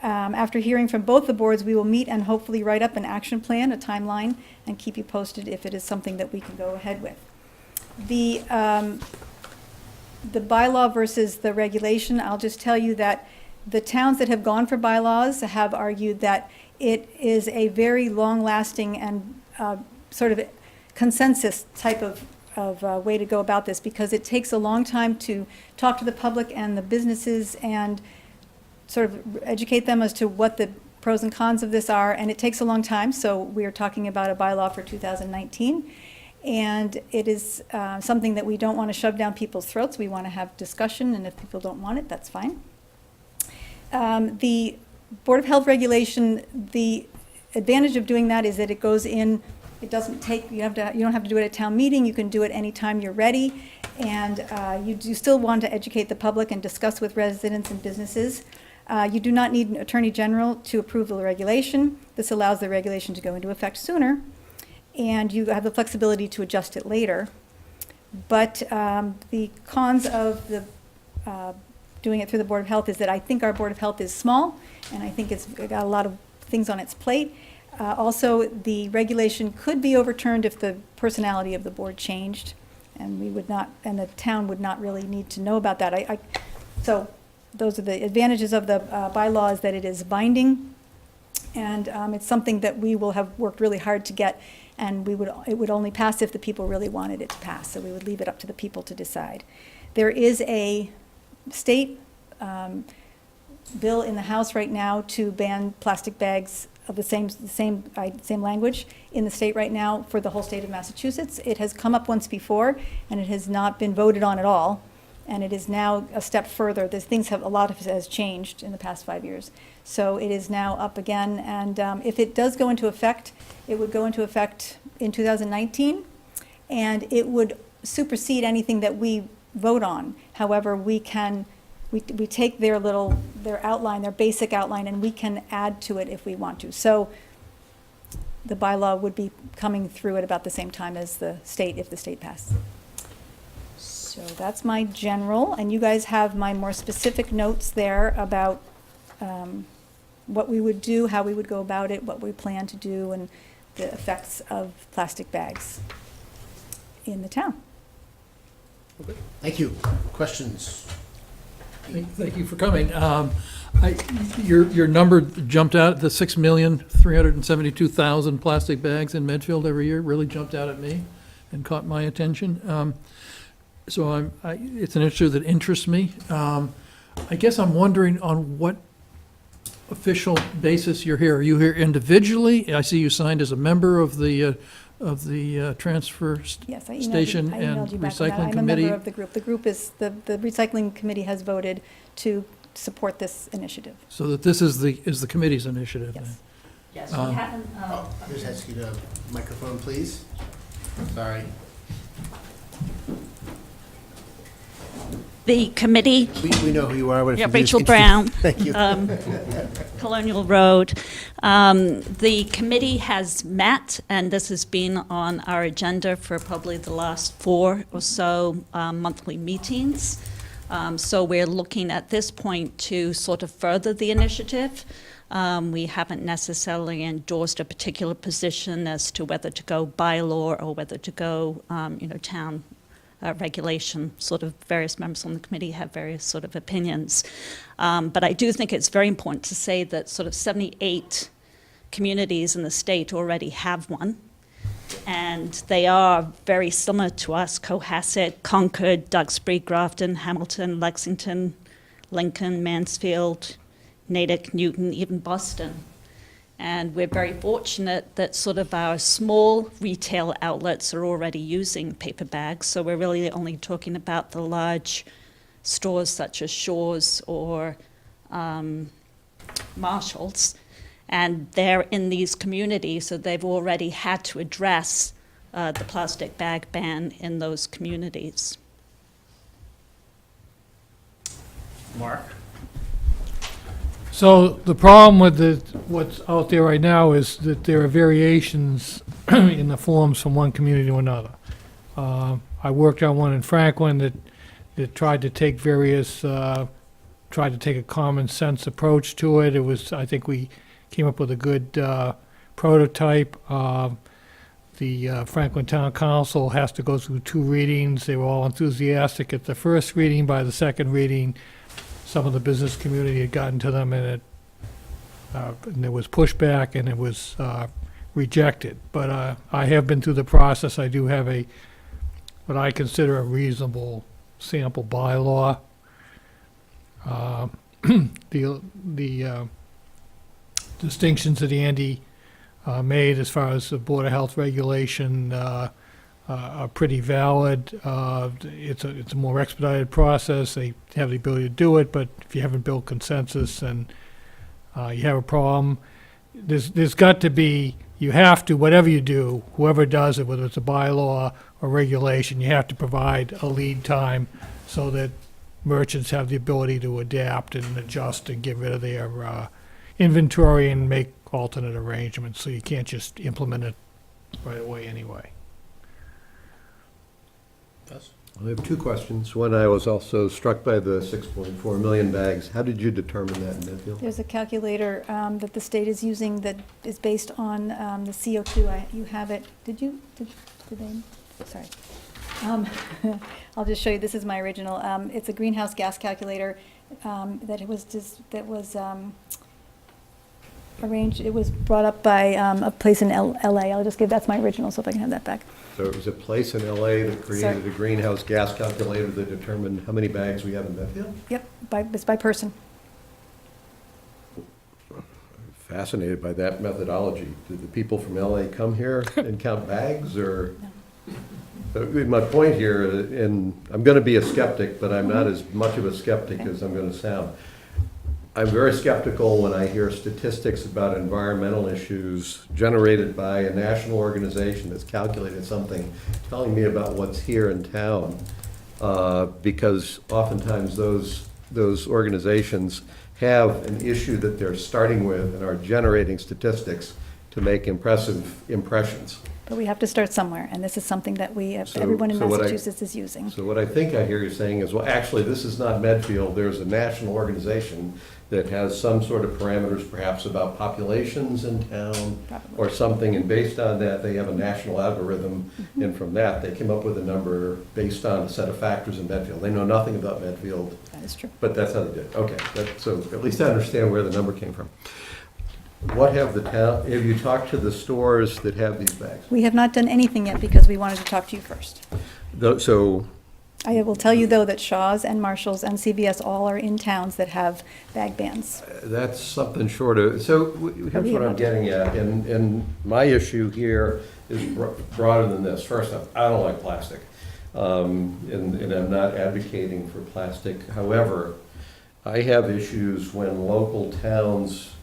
After hearing from both the boards, we will meet and hopefully write up an action plan, a timeline, and keep you posted if it is something that we can go ahead with. The bylaw versus the regulation, I'll just tell you that the towns that have gone for bylaws have argued that it is a very long-lasting and sort of consensus type of way to go about this, because it takes a long time to talk to the public and the businesses and sort of educate them as to what the pros and cons of this are, and it takes a long time, so we are talking about a bylaw for 2019. And it is something that we don't want to shove down people's throats. We want to have discussion, and if people don't want it, that's fine. The Board of Health regulation, the advantage of doing that is that it goes in, it doesn't take, you don't have to do it at town meeting, you can do it anytime you're ready, and you still want to educate the public and discuss with residents and businesses. You do not need an Attorney General to approve the regulation. This allows the regulation to go into effect sooner, and you have the flexibility to adjust it later. But the cons of the doing it through the Board of Health is that I think our Board of Health is small, and I think it's got a lot of things on its plate. Also, the regulation could be overturned if the personality of the board changed, and we would not, and the town would not really need to know about that. So those are the advantages of the bylaw, is that it is binding, and it's something that we will have worked really hard to get, and it would only pass if the people really wanted it to pass, so we would leave it up to the people to decide. There is a state bill in the House right now to ban plastic bags of the same language in the state right now for the whole state of Massachusetts. It has come up once before, and it has not been voted on at all, and it is now a step further. A lot of it has changed in the past 5 years. So it is now up again, and if it does go into effect, it would go into effect in 2019, and it would supersede anything that we vote on. However, we take their outline, their basic outline, and we can add to it if we want to. So the bylaw would be coming through at about the same time as the state, if the state passed. So that's my general, and you guys have my more specific notes there about what we would do, how we would go about it, what we plan to do, and the effects of plastic bags in the town. Thank you. Questions? Thank you for coming. Your number jumped out, the 6,372,000 plastic bags in Medfield every year really jumped out at me and caught my attention. So it's an issue that interests me. I guess I'm wondering on what official basis you're here. Are you here individually? I see you signed as a member of the transfer Yes, station I and emailed you back on that. recycling I'm a committee. member of the group. The group is, the recycling committee has voted to support this initiative. So that this is the committee's initiative. Yes. Yes, we haven't. Just ask you to microphone, please. Sorry. The committee, We know who you are. But if you Rachel just Brown, Thank you. Colonial Road. The committee has met, and this has been on our agenda for probably the last 4 or so monthly meetings. So we're looking at this point to sort of further the initiative. We haven't necessarily endorsed a particular position as to whether to go bylaw or whether to go, town regulation. Sort of various members on the committee have various sort of opinions. But I do think it's very important to say that sort of 78 communities in the state already have one. And they are very similar to us: Cohasset, Concord, Duxbury, Grafton, Hamilton, Lexington, Lincoln, Mansfield, Natick, Newton, even Boston. And we're very fortunate that sort of our small retail outlets are already using paper bags. So we're really only talking about the large stores such as Shaw's or Marshall's. And they're in these communities, so they've already had to address the plastic bag ban in those communities. Mark? So the problem with what's out there right now is that there are variations in the forms from one community to another. I worked on one in Franklin that tried to take tried to take a common sense approach to it. I think we came up with a good prototype. The Franklin Town Council has to go through 2 readings. They were all enthusiastic at the first reading. By the second reading, some of the business community had gotten to them, and there was pushback, and it was rejected. But I have been through the process. I do have what I consider a reasonable sample bylaw. the distinctions that Andy made as far as the Board of Health regulation are pretty valid. It's a more expedited process. They have the ability to do it, but if you haven't built consensus and you have a problem, there's got to be, you have to, whatever you do, whoever does it, whether it's a bylaw or regulation, you have to provide a lead time so that merchants have the ability to adapt and adjust and get rid of their inventory and make alternate arrangements, so you can't just implement it right away anyway. I have two questions. One, I was also struck by the 6.4 million bags. How did you determine that in Medfield? There's a calculator that the state is using that is based on the CO2. You have it. Did they? Sorry. I'll just show you. This is my original. It's a greenhouse gas calculator that was arranged. It was brought up by a place in LA. I'll just give, that's my original, so if I can have that back. So it was a place in LA that created a greenhouse gas calculator that determined how many bags we have in Medfield? Yep, it's by person. Fascinated by that methodology. Did the people from LA come here and count bags, or? No. My point here, and I'm going to be a skeptic, but I'm not as much of a skeptic as I'm going to sound. I'm very skeptical when I hear statistics about environmental issues generated by a national organization that's calculated something, telling me about what's here in town, because oftentimes those organizations have an issue that they're starting with and are generating statistics to make impressive impressions. But we have to start somewhere, and this is something that everyone in Massachusetts is using. So what I think I hear you saying is, well, actually, this is not Medfield. There's a national organization that has some sort of parameters, perhaps about populations in town or something, and based on that, they have a national algorithm, and from that, they came up with a number based on a set of factors in Medfield. They know nothing about Medfield. That is true. But that's how they did it. Okay, so at least I understand where the number came from. What have you talked to the stores that have these bags? We have not done anything yet because we wanted to talk to you first. So I will tell you, though, that Shaw's and Marshall's and CVS all are in towns that have bag bans. that's something short of, so here's what I'm getting at, and my issue here is broader than this. First off, I don't like plastic, and I'm not advocating for plastic. However, I have issues when local towns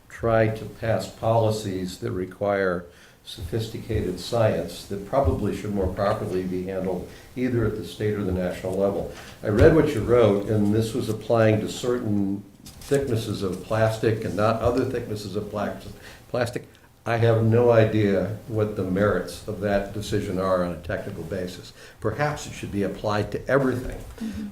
try to pass policies that require sophisticated science that probably should more properly be handled either at the state or the national level. I read what you wrote, and this was applying to certain thicknesses of plastic and not other thicknesses of plastic. I have no idea what the merits of that decision are on a technical basis. Perhaps it should be applied to everything.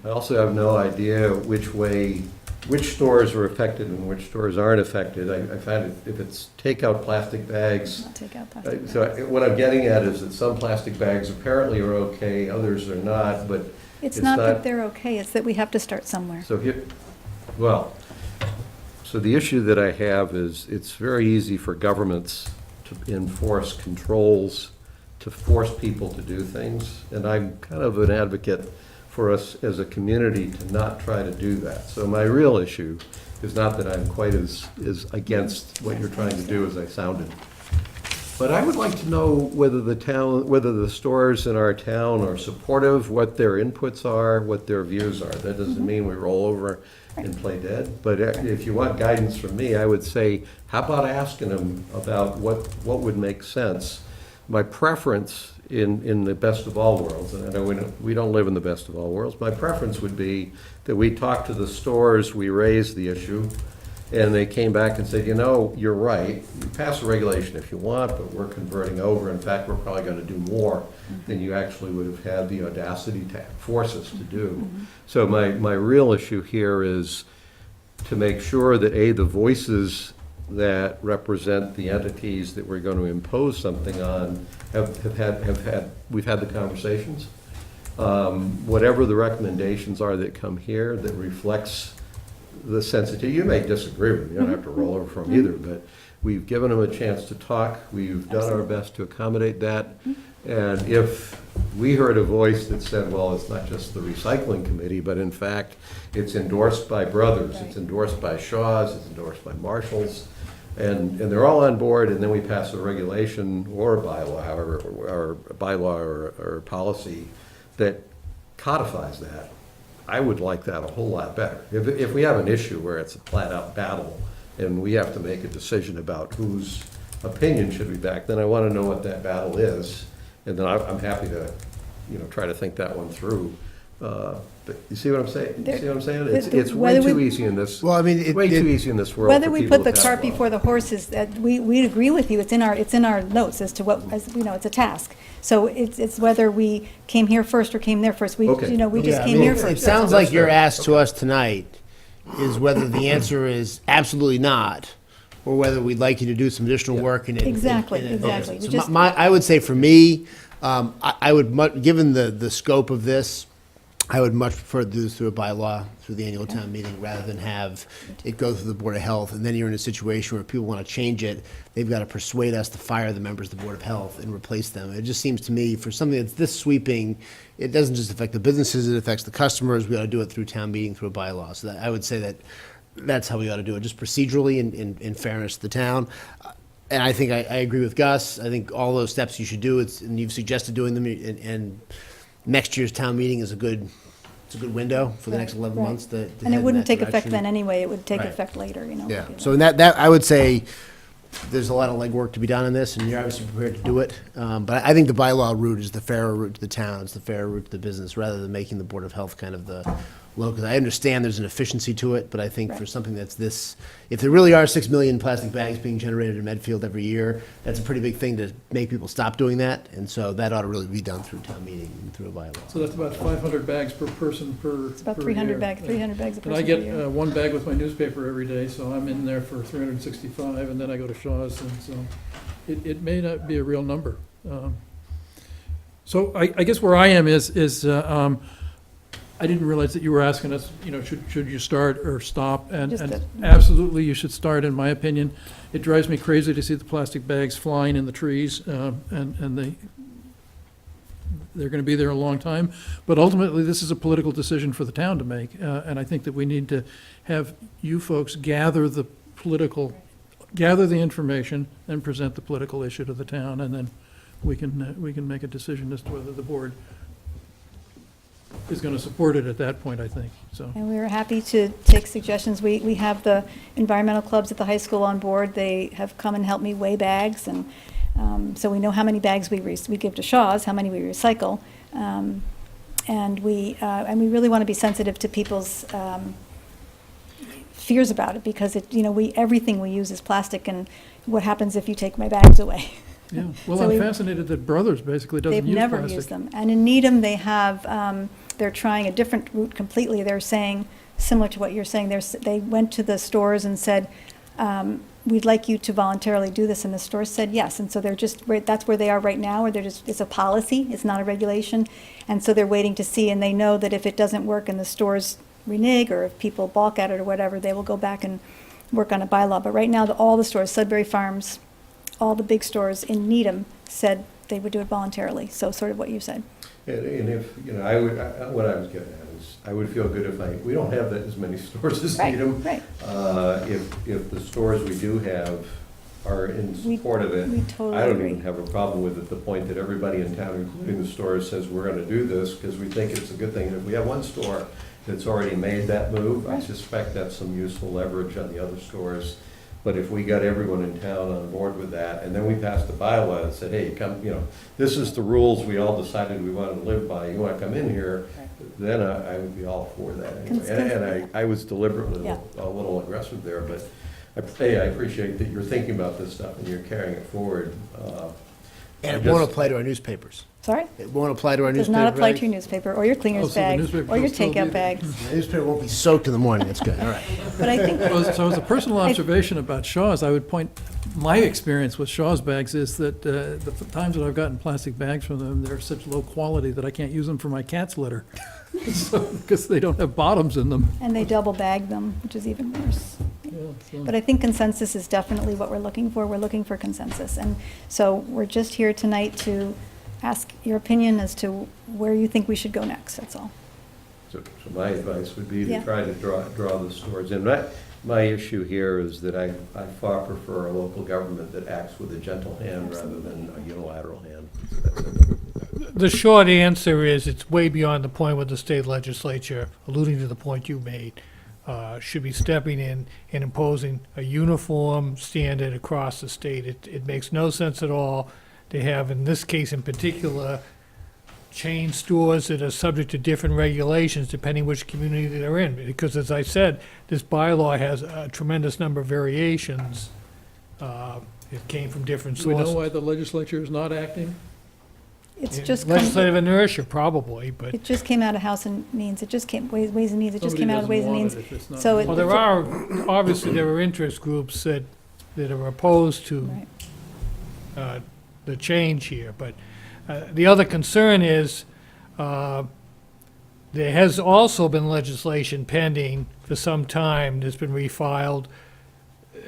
I also have no idea which stores are affected and which stores aren't affected. I find if it's takeout plastic bags. Not take out plastic bags. So what I'm getting at is that some plastic bags apparently are okay, others are not, but It's not that they're okay, it's that we have to start somewhere. So so the issue that I have is it's very easy for governments to enforce controls, to force people to do things, and I'm kind of an advocate for us as a community to not try to do that. So my real issue is not that I'm quite as against what you're trying to do as I sounded. But I would like to know whether the stores in our town are supportive, what their inputs are, what their views are. That doesn't mean we roll over and play dead. But if you want guidance from me, I would say, how about asking them about what would make sense? My preference in the best of all worlds, and I know we don't live in the best of all worlds, my preference would be that we talk to the stores, we raise the issue, and they came back and said, you know, you're right, you pass a regulation if you want, but we're converting over. In fact, we're probably going to do more than you actually would have had the audacity to force us to do. So my real issue here is to make sure that, A, the voices that represent the entities that we're going to impose something on we've had the conversations. Whatever the recommendations are that come here that reflects the sensitivity, you may disagree with me, you don't have to roll over from either, but we've given them a chance to talk, we've done our best to accommodate that, and if we heard a voice that said, well, it's not just the recycling committee, but in fact, it's endorsed by Brothers, it's endorsed by Shaw's, it's endorsed by Marshall's, and they're all on board, and then we pass a regulation or a bylaw, or policy that codifies that. I would like that a whole lot better. If we have an issue where it's a flat-out battle, and we have to make a decision about whose opinion should be back, then I want to know what that battle is, and then I'm happy to, try to think that one through. But you see what I'm saying? You see what I'm saying? It's way too easy in this. Well, I mean, way too easy in this world. Whether for we people put the to cart have before the horses, we agree with you, it's in our notes as to what, it's a task. So it's whether we came here first or came there first. We Okay. just I came mean, here It first. sounds like your ask to us tonight is whether the answer is absolutely not, or whether we'd like you to do some additional work in it. Exactly. We So just- I would say for me, I would, given the scope of this, I would much prefer to do this through a bylaw, through the annual town meeting, rather than have it go through the Board of Health, and then you're in a situation where people want to change it, they've got to persuade us to fire the members of the Board of Health and replace them. It just seems to me, for something that's this sweeping, it doesn't just affect the businesses, it affects the customers, we ought to do it through town meeting, through a bylaw. So I would say that's how we ought to do it, just procedurally in fairness to the town. And I think I agree with Gus, I think all those steps you should do, and you've suggested doing them, and next year's town meeting is a good window for the next 11 Right. months to head And it in wouldn't that take effect direction. then anyway, it would take Right. effect later, Yeah, so in that I would say, there's a lot of legwork to be done in this, and you're obviously prepared to do it. But I think the bylaw route is the fairer route to the town, it's the fairer route to the business, rather than making the Board of Health kind of the locus. I understand there's an efficiency to it, but I think for Right. something that's this, if there really are 6 million plastic bags being generated in Medfield every year, that's a pretty big thing to make people stop doing that. And so that ought to really be done through town meeting and through a bylaw. So that's about 500 bags per person per. It's about per 300 year. bags a And person I per get year. one bag with my newspaper every day, so I'm in there for 365, and then I go to Shaw's, and so it may not be a real number. So I guess where I am is I didn't realize that you were asking us, should you start or stop? And Just and a- absolutely, you should start, in my opinion. It drives me crazy to see the plastic bags flying in the trees, and they're going to be there a long time. But ultimately, this is a political decision for the town to make, and I think that we need to have you folks gather the information and present the political issue to the town, and then we can make a decision as to whether the board is going to support it at that point, I think, so. And we were happy to take suggestions. We have the environmental clubs at the high school on board. They have come and helped me weigh bags, and so we know how many bags we give to Shaw's, how many we recycle. And we really want to be sensitive to people's fears about it, because everything we use is plastic, and what happens if you take my bags away? Yeah, well, So I'm we- fascinated that Brothers basically doesn't They've use never plastic. used them. And in Needham, they have, they're trying a different route completely. They're saying, similar to what you're saying, they went to the stores and said, we'd like you to voluntarily do this, and the stores said yes. And so that's where they are right now, where it's a policy, it's not a regulation. And so they're waiting to see, and they know that if it doesn't work and the stores renege, or if people balk at it or whatever, they will go back and work on a bylaw. But right now, all the stores, Sudbury Farms, all the big stores in Needham said they would do it voluntarily, so sort of what you said. And if, what I was getting at is, I would feel good if we don't have that as many stores as Right, Needham. right. If the stores we do have are in support of it, We totally I don't agree. even have a problem with it, the point that everybody in town, including the stores, says we're gonna do this, because we think it's a good thing. And if we have one store that's already made that move, I suspect that's some useful leverage on the other stores. But if we got everyone in town on board with that, and then we passed the bylaw and said, hey, come, this is the rules we all decided we wanted to live by, you wanna come in here, then I would be all for that anyway. And I was deliberately a little aggressive there, but I appreciate that you're thinking about this stuff and you're carrying it forward. And it won't apply to our newspapers. Sorry? It won't apply to our Does newspaper. not apply right? to your newspaper, or your Oh, cleaner's so the bag, newspaper or your will still be takeout there. bags. The newspaper won't be soaked in the morning, that's good, all right. But I think, So as a personal observation about Shaw's, I would point, my experience with Shaw's bags is that the times that I've gotten plastic bags from them, they're such low quality that I can't use them for my cat's litter. Because they don't have bottoms in them. and they double bag them, which is even worse. Yeah, so- But I think consensus is definitely what we're looking for. We're looking for consensus. And so we're just here tonight to ask your opinion as to where you think we should go next, that's all. So my advice would be to Yeah. try to draw the stores in. My issue here is that I far prefer a local government that acts with a gentle hand rather than a unilateral hand. The short answer is it's way beyond the point where the state legislature, alluding to the point you made, should be stepping in and imposing a uniform standard across the state. It makes no sense at all to have, in this case in particular, chain stores that are subject to different regulations depending which community they're in. Because as I said, this bylaw has a tremendous number of variations. It came from different Do we know sources. why the legislature is not acting? It's just, Legislative inertia, probably, but, it just came out of House and Means, it just came, Ways and Means, it just Somebody came out of doesn't Ways and want Means. it if it's not So needed. well, there are, obviously, there are interest groups that are opposed to Right. the change here, but the other concern is, there has also been legislation pending for some time that's been refiled,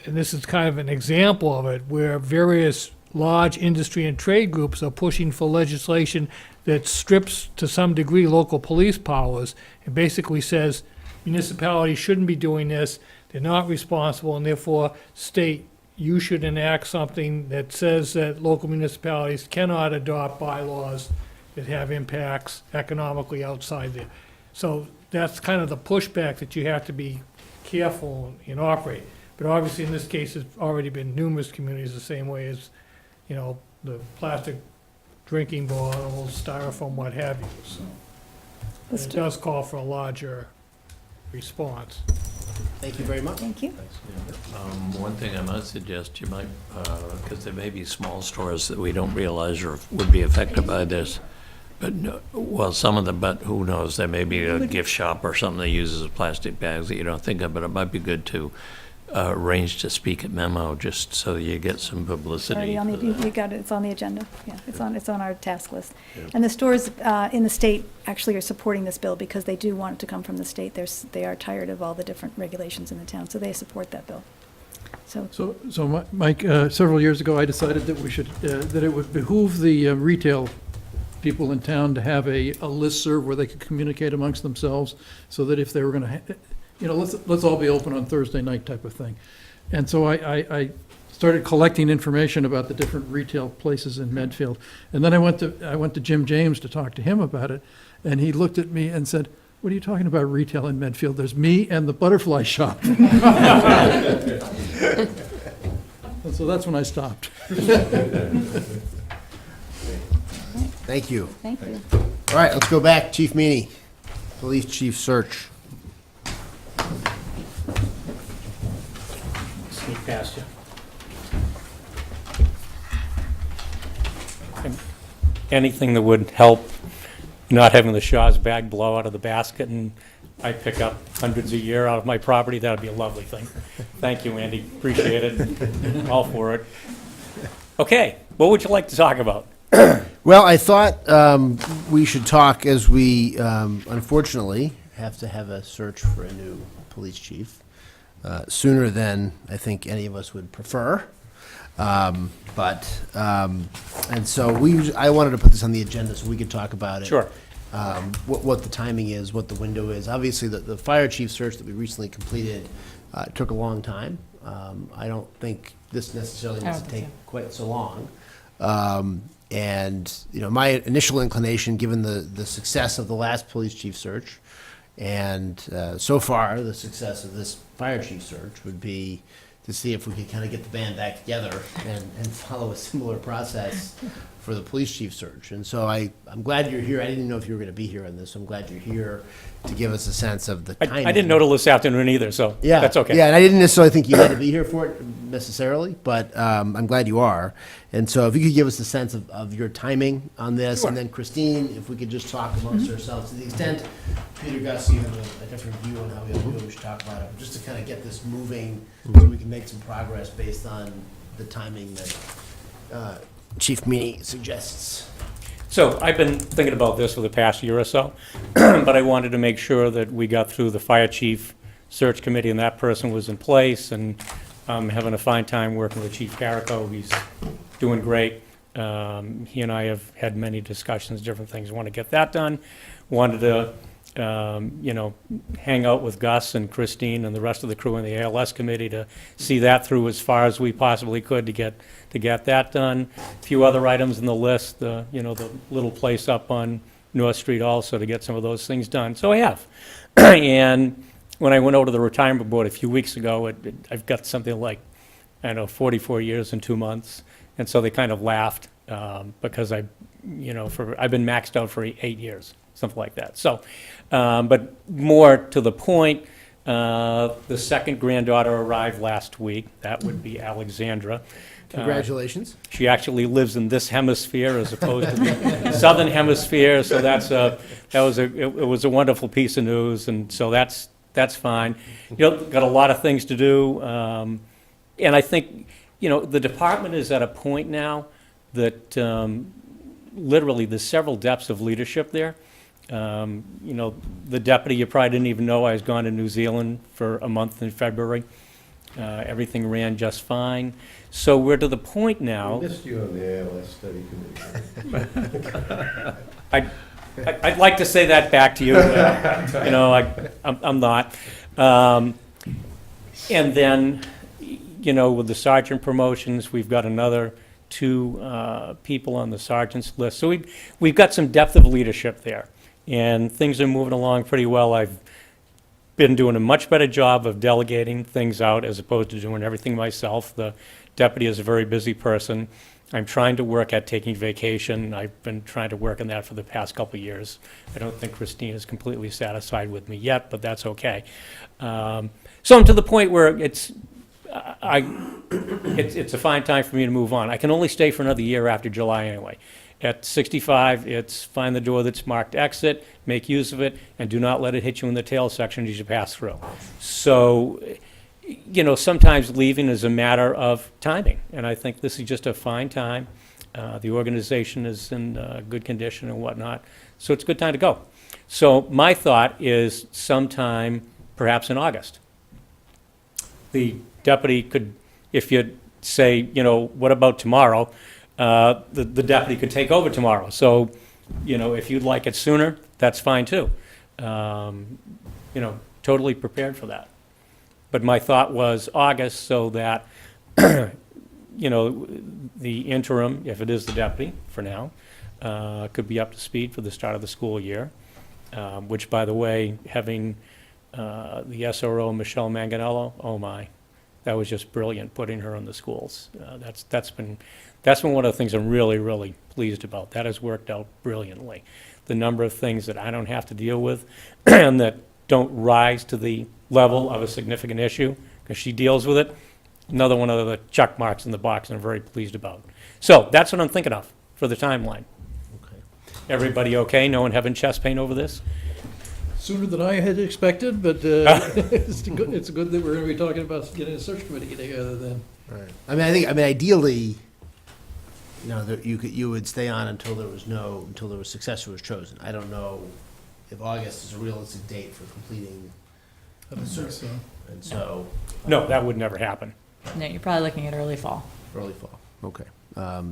and this is kind of an example of it, where various large industry and trade groups are pushing for legislation that strips, to some degree, local police powers, and basically says municipalities shouldn't be doing this, they're not responsible, and therefore, state, you should enact something that says that local municipalities cannot adopt bylaws that have impacts economically outside there. So that's kind of the pushback that you have to be careful and operate. But obviously, in this case, there's already been numerous communities the same way as, the plastic drinking bottles, styrofoam, what have you, so. And it does call for a larger response. Thank you very much. Thank you. One thing I might suggest, you might, because there may be small stores that we don't realize or would be affected by this. But, well, some of them, but who knows, there may be a gift shop or something that uses plastic bags that you don't think of, but it might be good to arrange to speak at memo, just so you get some publicity. Already on for the, that. you got it, it's on the agenda, yeah, it's on our task list. And the stores in the state actually are supporting this bill because they do want it to come from the state. They are tired of all the different regulations in the town, so they support that bill. So Mike, several years ago, I decided that we should, that it would behoove the retail people in town to have a listserv where they could communicate amongst themselves, so that if they were gonna, let's all be open on Thursday night type of thing. And so I started collecting information about the different retail places in Medfield. And then I went to Jim James to talk to him about it, and he looked at me and said, "What are you talking about retail in Medfield? There's me and the butterfly shop." And so that's when I stopped. Thank you. Thank you. All right, let's go back. Chief Meany, Police Chief Search. Sneak past you. And anything that would help not having the Shaw's bag blow out of the basket and I pick up hundreds a year out of my property, that would be a lovely thing. Thank you, Andy. Appreciate it. All for it. Okay, what would you like to talk about? Well, I thought we should talk, as we unfortunately have to have a search for a new police chief sooner than I think any of us would prefer. And so I wanted to put this on the agenda so we could talk about it. Sure. What the timing is, what the window is. Obviously, the fire chief search that we recently completed took a long time. I don't think this necessarily needs to take quite so long. And my initial inclination, given the success of the last police chief search, and so far the success of this fire chief search, would be to see if we could kind of get the band back together and follow a similar process for the police chief search. And so I'm glad you're here. I didn't know if you were going to be here on this, so I'm glad you're here to give us a sense of the timing. I didn't know till this afternoon either, so Yeah, that's okay. Yeah, and I didn't necessarily think you had to be here for it necessarily, but I'm glad you are. And so if you could give us a sense of your timing on this, Sure. and then Christine, if we could just talk amongst ourselves, to the extent, Peter Gus, you have a different view on how we should talk about it, but just to kind of get this moving so we can make some progress based on the timing that Chief Meany suggests. So I've been thinking about this for the past year or so, but I wanted to make sure that we got through the fire chief search committee and that person was in place, and I'm having a fine time working with Chief Carrico. He's doing great. He and I have had many discussions, different things, want to get that done. Wanted to, hang out with Gus and Christine and the rest of the crew in the ALS committee to see that through as far as we possibly could to get that done. A few other items in the list, the little place up on North Street also, to get some of those things done. So I have. And when I went over to the retirement board a few weeks ago, I've got something like, 44 years and 2 months. And so they kind of laughed because I've been maxed out for 8 years, something like that. So, but more to the point, the second granddaughter arrived last week. That would be Alexandra. Congratulations. She actually lives in this hemisphere as opposed to the southern hemisphere, so it was a wonderful piece of news, and so that's fine. Got a lot of things to do, and I think the department is at a point now that literally there's several depths of leadership there. The deputy, you probably didn't even know I was gone to New Zealand for a month in February. Everything ran just fine. So we're to the point now. I missed you on the ALS study committee. I'd like to say that back to you. I'm not. And then, with the sergeant promotions, we've got another 2 people on the sergeant's list. So we've got some depth of leadership there, and things are moving along pretty well. I've been doing a much better job of delegating things out as opposed to doing everything myself. The deputy is a very busy person. I'm trying to work at taking vacation. I've been trying to work on that for the past couple of years. I don't think Christine is completely satisfied with me yet, but that's okay. So I'm to the point where it's a fine time for me to move on. I can only stay for another year after July anyway. At 65, it's find the door that's marked exit, make use of it, and do not let it hit you in the tail section as you pass through. So, sometimes leaving is a matter of timing, and I think this is just a fine time. The organization is in good condition and whatnot, so it's a good time to go. So my thought is sometime perhaps in August. The deputy could, if you say, what about tomorrow? The deputy could take over tomorrow. So, if you'd like it sooner, that's fine too. Totally prepared for that. But my thought was August so that, the interim, if it is the deputy for now, could be up to speed for the start of the school year, which, by the way, having the SRO, Michelle Manganello, oh my, that was just brilliant, putting her in the schools. That's been one of the things I'm really, really pleased about. That has worked out brilliantly. The number of things that I don't have to deal with and that don't rise to the level of a significant issue, because she deals with it. Another one of the check marks in the box, and I'm very pleased about. So that's what I'm thinking of for the timeline. Okay. Everybody okay? No one having chest pain over this? Sooner than I had expected, but it's good that we're going to be talking about getting a search committee together then. Right. I mean, ideally, that you would stay on until there was successor was chosen. I don't know if August is a realistic date for completing I don't think so. And so. No, that would never happen. No, you're probably looking at early fall. Early fall, okay.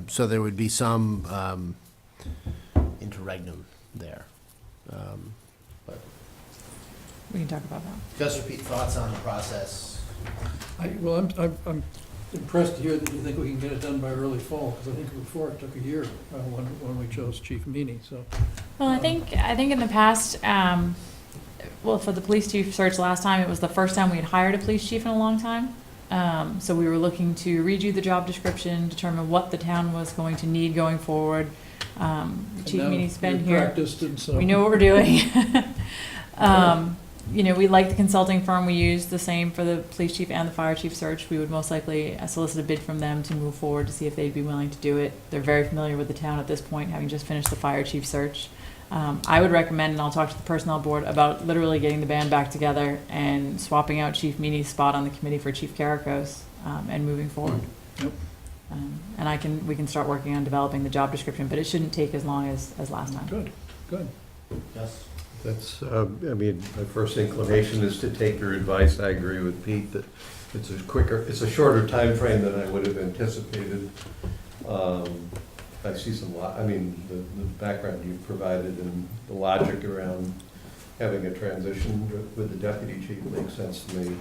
So there would be some interregnum there. But We can talk about that. just repeat thoughts on the process. Well, I'm impressed to hear that you think we can get it done by early fall, because I think before it took a year when we chose Chief Meany, so. Well, I think in the past, for the police chief search last time, it was the first time we had hired a police chief in a long time. So we were looking to redo the job description, determine what the town was going to need going forward. Chief Meany's been here. Practiced, and so. We know what we're doing. We like the consulting firm we use, the same for the police chief and the fire chief search. We would most likely solicit a bid from them to move forward to see if they'd be willing to do it. They're very familiar with the town at this point, having just finished the fire chief search. I would recommend, and I'll talk to the personnel board about literally getting the band back together and swapping out Chief Meany's spot on the committee for Chief Carricos, and moving forward. Yep. And we can start working on developing the job description, but it shouldn't take as long as last time. Good. Yes. That's, my first inclination is to take your advice. I agree with Pete that it's a shorter time frame than I would have anticipated. I see some, the background you've provided and the logic around having a transition with the deputy chief makes sense to me.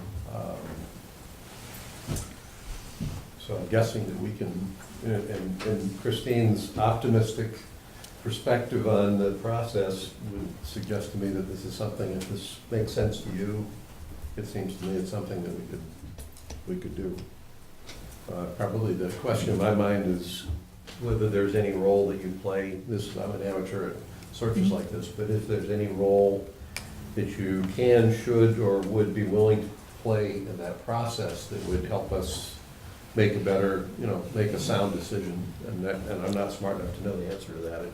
So I'm guessing that we can, and Christine's optimistic perspective on the process would suggest to me that this is something, if this makes sense to you, it seems to me it's something that we could do. Probably the question in my mind is whether there's any role that you play. I'm an amateur at searches like this, but if there's any role that you can, should, or would be willing to play in that process that would help us make a better, make a sound decision. And I'm not smart enough to know the answer to that.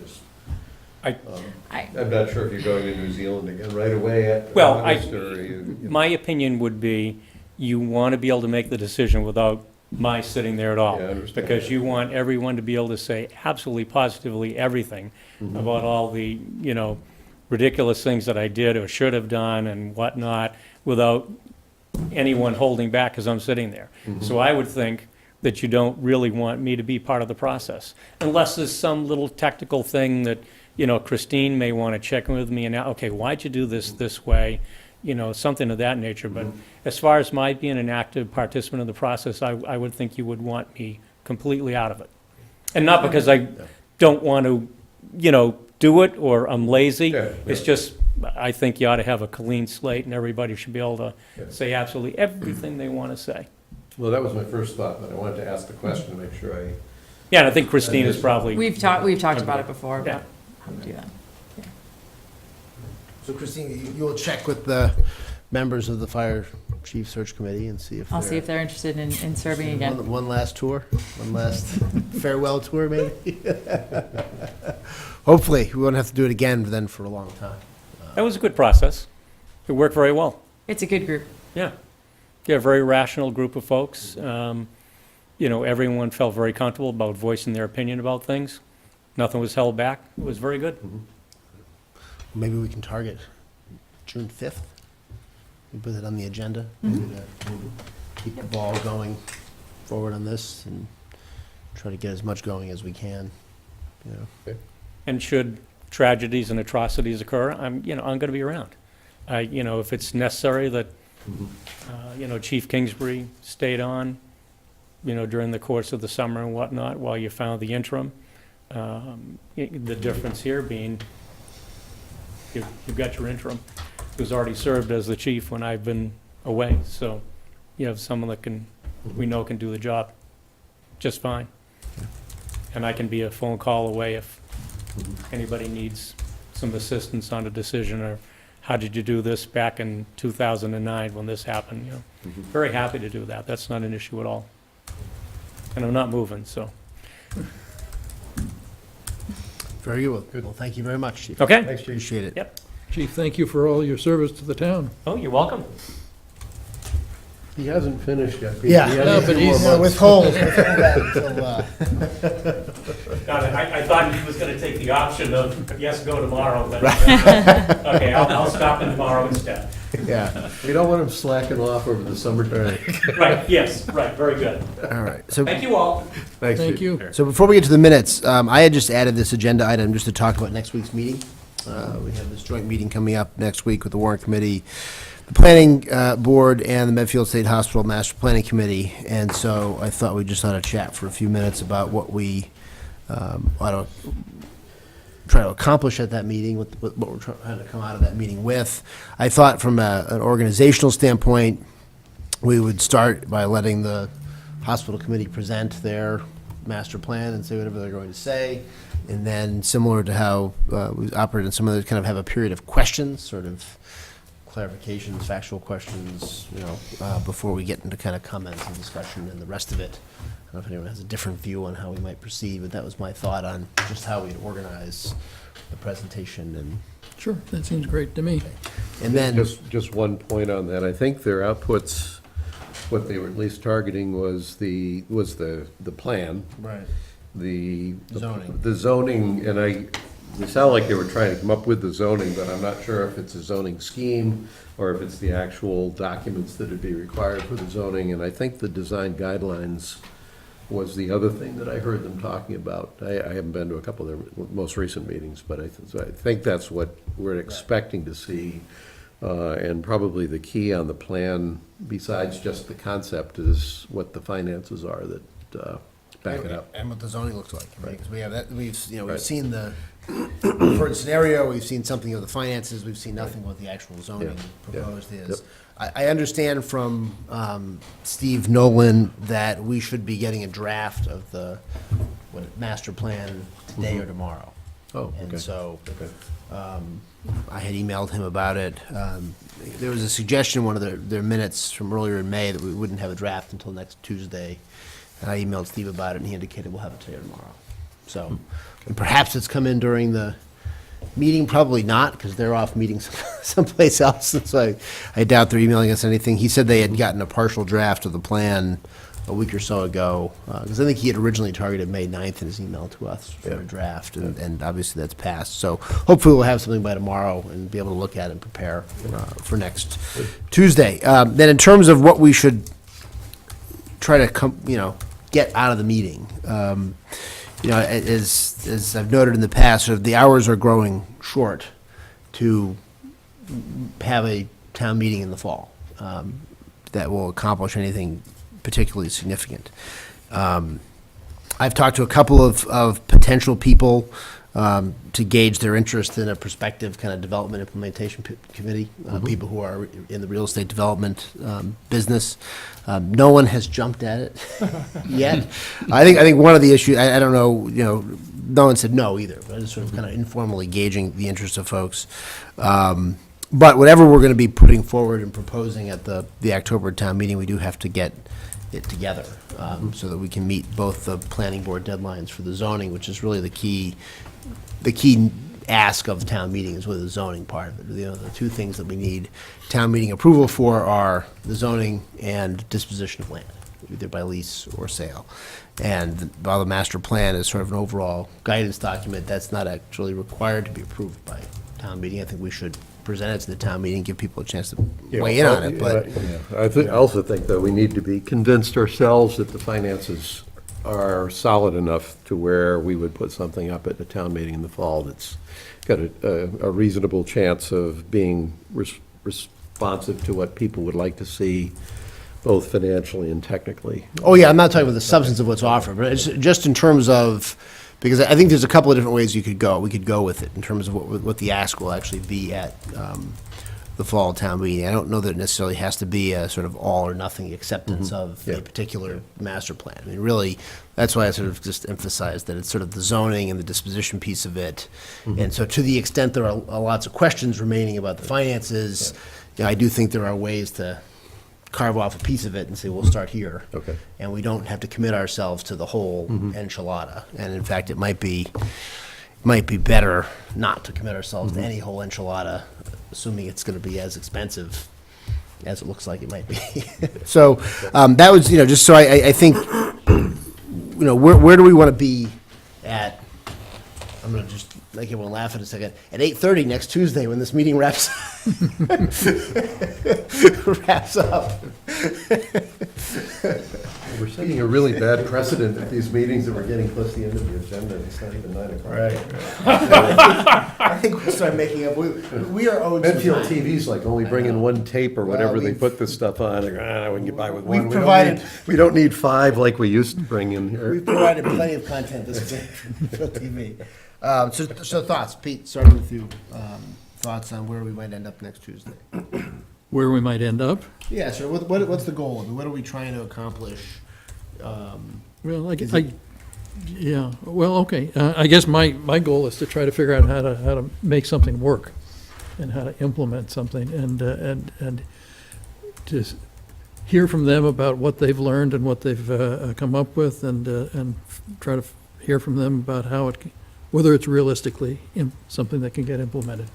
I'm not sure if you're going to New Zealand again right away at August, my opinion would be you want to be able to make the decision without my sitting there at all. Yeah, I understand because that. you want everyone to be able to say absolutely positively everything about all the, ridiculous things that I did or should have done and whatnot without anyone holding back as I'm sitting there. So I would think that you don't really want me to be part of the process. Unless there's some little technical thing that, Christine may want to check in with me and, okay, why'd you do this way? Something of that nature. But as far as my being an active participant in the process, I would think you would want me completely out of it. And not because I don't want to, do it or I'm lazy. It's just, I think you ought to have a clean slate and everybody should be able to say absolutely everything they want to say. Well, that was my first thought, but I wanted to ask the question to make sure I. Yeah, and I think Christine is probably. We've talked about it before, Yeah. but how to do that. So Christine, you will check with the members of the fire chief search committee and see if I'll see if they're interested in serving again. One last tour, one last farewell tour, maybe. Hopefully, we won't have to do it again then for a long time. That was a good process. It worked very well. It's a good group. Yeah. Yeah, a very rational group of folks. Everyone felt very comfortable about voicing their opinion about things. Nothing was held back. It was very good. Maybe we can target June 5th. We put it on the agenda. Maybe to keep the ball going forward on this and try to get as much going as we can. And should tragedies and atrocities occur, I'm going to be around. If it's necessary that, Chief Kingsbury stayed on, during the course of the summer and whatnot while you found the interim. The difference here being you've got your interim who's already served as the chief when I've been away. So you have someone that we know can do the job just fine. And I can be a phone call away if anybody needs some assistance on a decision or how did you do this back in 2009 when this happened, Very happy to do that. That's not an issue at all. And I'm not moving, so. Very good. Well, thank you very much, Chief. Okay. Thanks, appreciate it. Yep. Chief, thank you for all your service to the town. Oh, you're welcome. He hasn't finished yet. Yeah. He has No, a but few more he's- months. Withhold that until, Got it. I thought he was going to take the option of, yes, go tomorrow, but, okay, I'll stop in tomorrow instead. yeah. We don't want him slacking off over the summertime. Right, yes, right, very good. All right. So Thank you all. Thanks, Thank Chief. you. So before we get to the minutes, I had just added this agenda item just to talk about next week's meeting. We have this joint meeting coming up next week with the Warrant Committee, the Planning Board, and the Medfield State Hospital Master Planning Committee. And so I thought we just ought to chat for a few minutes about what we ought to try to accomplish at that meeting, what we're trying to come out of that meeting with. I thought from an organizational standpoint, we would start by letting the hospital committee present their master plan and say whatever they're going to say. And then similar to how we operate in some of those, kind of have a period of questions, sort of clarifications, factual questions, before we get into kind of comments and discussion and the rest of it. I don't know if anyone has a different view on how we might proceed, but that was my thought on just how we'd organize the presentation and. Sure, that seems great to me. And then. Just one point on that. I think their outputs, what they were at least targeting was the plan. Right. The Zoning. The zoning, and they sound like they were trying to come up with the zoning, but I'm not sure if it's a zoning scheme or if it's the actual documents that would be required for the zoning. And I think the design guidelines was the other thing that I heard them talking about. I haven't been to a couple of their most recent meetings, but so I think that's what we're expecting to see. And probably the key on the plan, besides just the concept, is what the finances are that back it up. And what the zoning looks like. Right? 'Cause we have that, we've Right. seen the preferred scenario, we've seen something of the finances, we've seen nothing what the actual zoning proposed is. I understand from Steve Nolan that we should be getting a draft of the master plan today or tomorrow. Oh, okay. And so I had emailed him about it. There was a suggestion in one of their minutes from earlier in May that we wouldn't have a draft until next Tuesday. And I emailed Steve about it, and he indicated we'll have it today or tomorrow. So, and perhaps it's come in during the meeting, probably not, because they're off meeting someplace else. And so I doubt they're emailing us anything. He said they had gotten a partial draft of the plan a week or so ago, because I think he had originally targeted May 9th in his email to us for a draft, and obviously that's passed. So hopefully we'll have something by tomorrow and be able to look at it and prepare for next Tuesday. Then in terms of what we should try to get out of the meeting, as I've noted in the past, sort of the hours are growing short to have a town meeting in the fall that will accomplish anything particularly significant. I've talked to a couple of potential people to gauge their interest in a prospective kind of development implementation committee, people who are in the real estate development business. No one has jumped at it yet. I think one of the issues, I don't know, no one said no either, but I just sort of kind of informally gauging the interest of folks. But whatever we're going to be putting forward and proposing at the October town meeting, we do have to get it together so that we can meet both the planning board deadlines for the zoning, which is really the key ask of the town meeting is really the zoning part of it. The two things that we need town meeting approval for are the zoning and disposition of land, either by lease or sale. And while the master plan is sort of an overall guidance document, that's not actually required to be approved by town meeting. I think we should present it to the town meeting, give people a chance to weigh in on it. But I also think that we need to be convinced ourselves that the finances are solid enough to where we would put something up at the town meeting in the fall that's got a reasonable chance of being responsive to what people would like to see, both financially and technically. Oh, yeah, I'm not talking about the substance of what's offered, but it's just in terms of, because I think there's a couple of different ways you could go. We could go with it in terms of what the ask will actually be at the fall town meeting. I don't know that it necessarily has to be a sort of all or nothing acceptance of a particular master plan. I mean, really, that's why I sort of just emphasized that it's sort of the zoning and the disposition piece of it. And so to the extent there are lots of questions remaining about the finances, I do think there are ways to carve off a piece of it and say, we'll start here. Okay. And we don't have to commit ourselves to the whole enchilada. And in fact, it might be better not to commit ourselves to any whole enchilada, assuming it's going to be as expensive as it looks like it might be. So that was, just so I think, where do we want to be at? I'm going to just make everyone laugh in a second. At 8:30 next Tuesday, when this meeting wraps up. We're setting a really bad precedent at these meetings that we're getting close to the end of the agenda. It's not even 9 o'clock. Right. I think we'll start making up. We are owed some Medfield time. TV's like only bringing one tape or whatever they we've- put this stuff on. We can get by with We've one. provided- We don't need 5 like we used to bring in here. We've provided plenty of content this week for TV. So thoughts, Pete, starting with you. Thoughts on where we might end up next Tuesday? Where we might end up? Yeah, sure. What's the goal? I mean, what are we trying to accomplish? Well, yeah, well, okay. I guess my goal is to try to figure out how to make something work and how to implement something and to hear from them about what they've learned and what they've come up with and try to hear from them about how whether it's realistically something that can get implemented.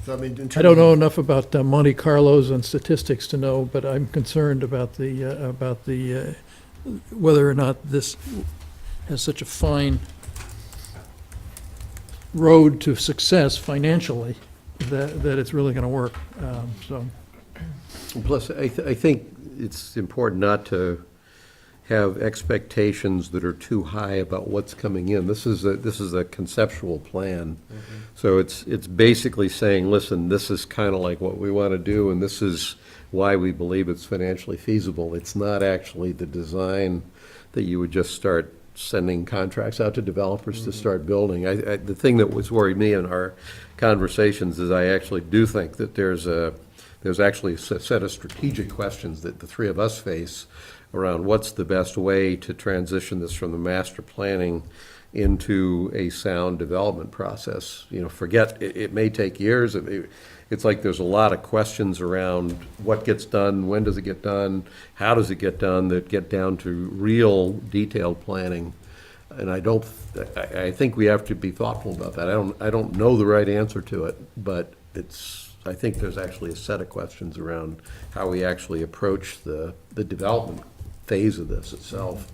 So, I mean, in terms I don't know of- enough about Monte Carlos and statistics to know, but I'm concerned about the whether or not this has such a fine road to success financially that it's really going to work. So Plus, I think it's important not to have expectations that are too high about what's coming in. This is a conceptual plan. So it's basically saying, listen, this is kind of like what we want to do, and this is why we believe it's financially feasible. It's not actually the design that you would just start sending contracts out to developers to start building. The thing that was worried me in our conversations is I actually do think that there's actually a set of strategic questions that the three of us face around what's the best way to transition this from the master planning into a sound development process. You know, forget, it may take years. It's like there's a lot of questions around what gets done, when does it get done, how does it get done, that get down to real detailed planning. And I think we have to be thoughtful about that. I don't know the right answer to it, but I think there's actually a set of questions around how we actually approach the development phase of this itself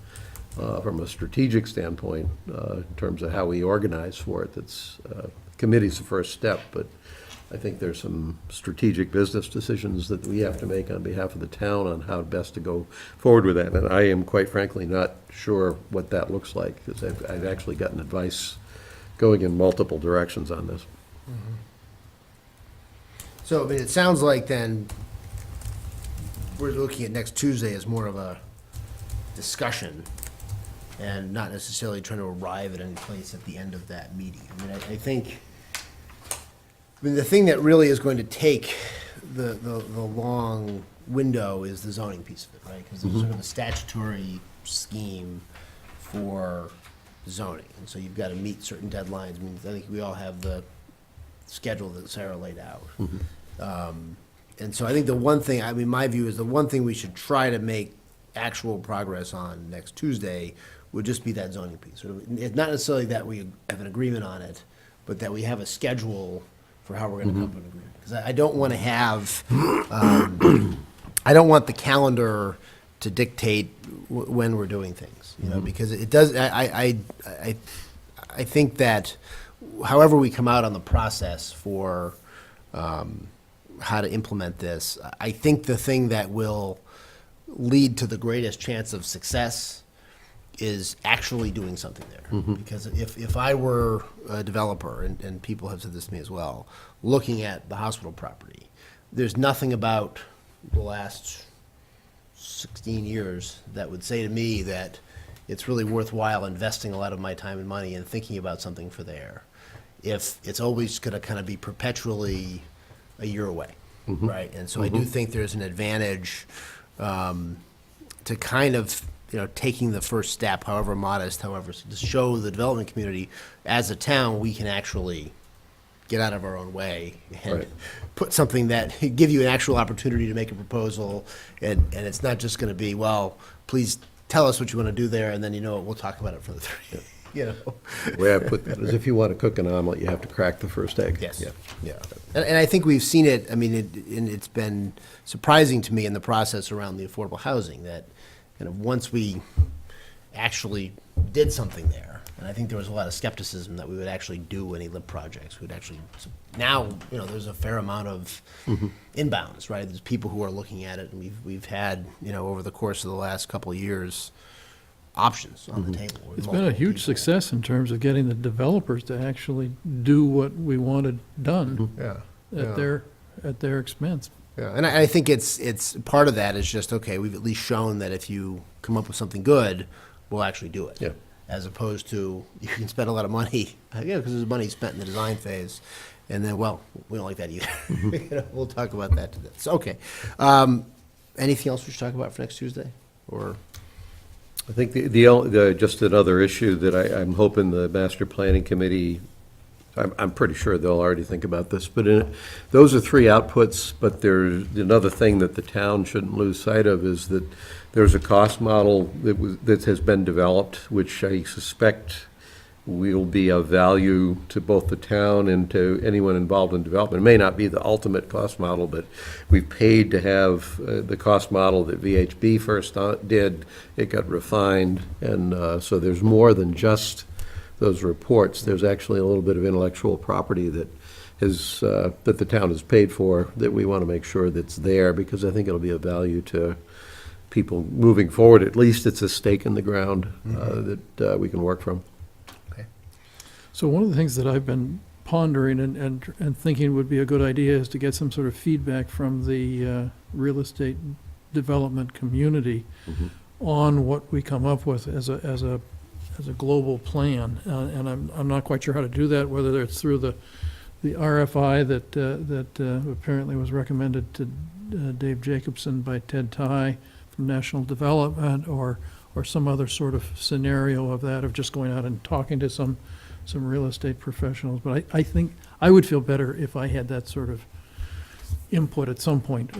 from a strategic standpoint in terms of how we organize for it. That's committee's the first step, but I think there's some strategic business decisions that we have to make on behalf of the town on how best to go forward with that. And I am quite frankly not sure what that looks like, because I've actually gotten advice going in multiple directions on this. So, I mean, it sounds like then we're looking at next Tuesday as more of a discussion and not necessarily trying to arrive at any place at the end of that meeting. I mean, I think, the thing that really is going to take the long window is the zoning piece of it, right? Because there's sort of a statutory scheme for zoning, and so you've got to meet certain deadlines. I mean, I think we all have the schedule that Sarah laid out. And so I think the one thing, I mean, my view is the one thing we should try to make actual progress on next Tuesday would just be that zoning piece. It's not necessarily that we have an agreement on it, but that we have a schedule for how we're going to come to an agreement. Because I don't want to have, I don't want the calendar to dictate when we're doing things, you know, because it does, I think that however we come out on the process for how to implement this, I think the thing that will lead to the greatest chance of success is actually doing something there. Because if I were a developer, and people have said this to me as well, looking at the hospital property, there's nothing about the last 16 years that would say to me that it's really worthwhile investing a lot of my time and money and thinking about something for there, if it's always going to kind of be perpetually a year away, right? And so I do think there's an advantage to kind of, you know, taking the first step, however modest, however, to show the development community, as a town, we can actually get out of our own way and put something that give you an actual opportunity to make a proposal, and it's not just going to be, well, please tell us what you want to do there, and then, you know what, we'll talk about it for the three. You know, The way I put that is if you want to cook an omelet, you have to crack the first egg. Yes. Yeah. And I think we've seen it, I mean, and it's been surprising to me in the process around the affordable housing that kind of once we actually did something there, and I think there was a lot of skepticism that we would actually do any LIP projects. We'd actually, now, you know, there's a fair amount of inbounds, right? There's people who are looking at it, and we've had, you know, over the course of the last couple of years, options on the table. It's been a huge success in terms of getting the developers to actually do what we wanted done at their expense. Yeah, and I think it's part of that is just, okay, we've at least shown that if you come up with something good, we'll actually do it. Yeah. As opposed to, you can spend a lot of money, because there's money spent in the design phase, and then, well, we don't like that either. You know, we'll talk about that today. So, okay. Anything else we should talk about for next Tuesday? Or? I think the just another issue that I'm hoping the master planning committee, I'm pretty sure they'll already think about this, but those are three outputs, but there's another thing that the town shouldn't lose sight of is that there's a cost model that has been developed, which I suspect will be of value to both the town and to anyone involved in development. It may not be the ultimate cost model, but we've paid to have the cost model that VHB first did. It got refined, and so there's more than just those reports. There's actually a little bit of intellectual property that the town has paid for that we want to make sure that's there, because I think it'll be of value to people moving forward, at least it's a stake in the ground that we can work from. So one of the things that I've been pondering and thinking would be a good idea is to get some sort of feedback from the real estate development community on what we come up with as a global plan. And I'm not quite sure how to do that, whether it's through the RFI that apparently was recommended to Dave Jacobson by Ted Ty from National Development, or some other sort of scenario of that, of just going out and talking to some real estate professionals. But I think I would feel better if I had that sort of input at some point.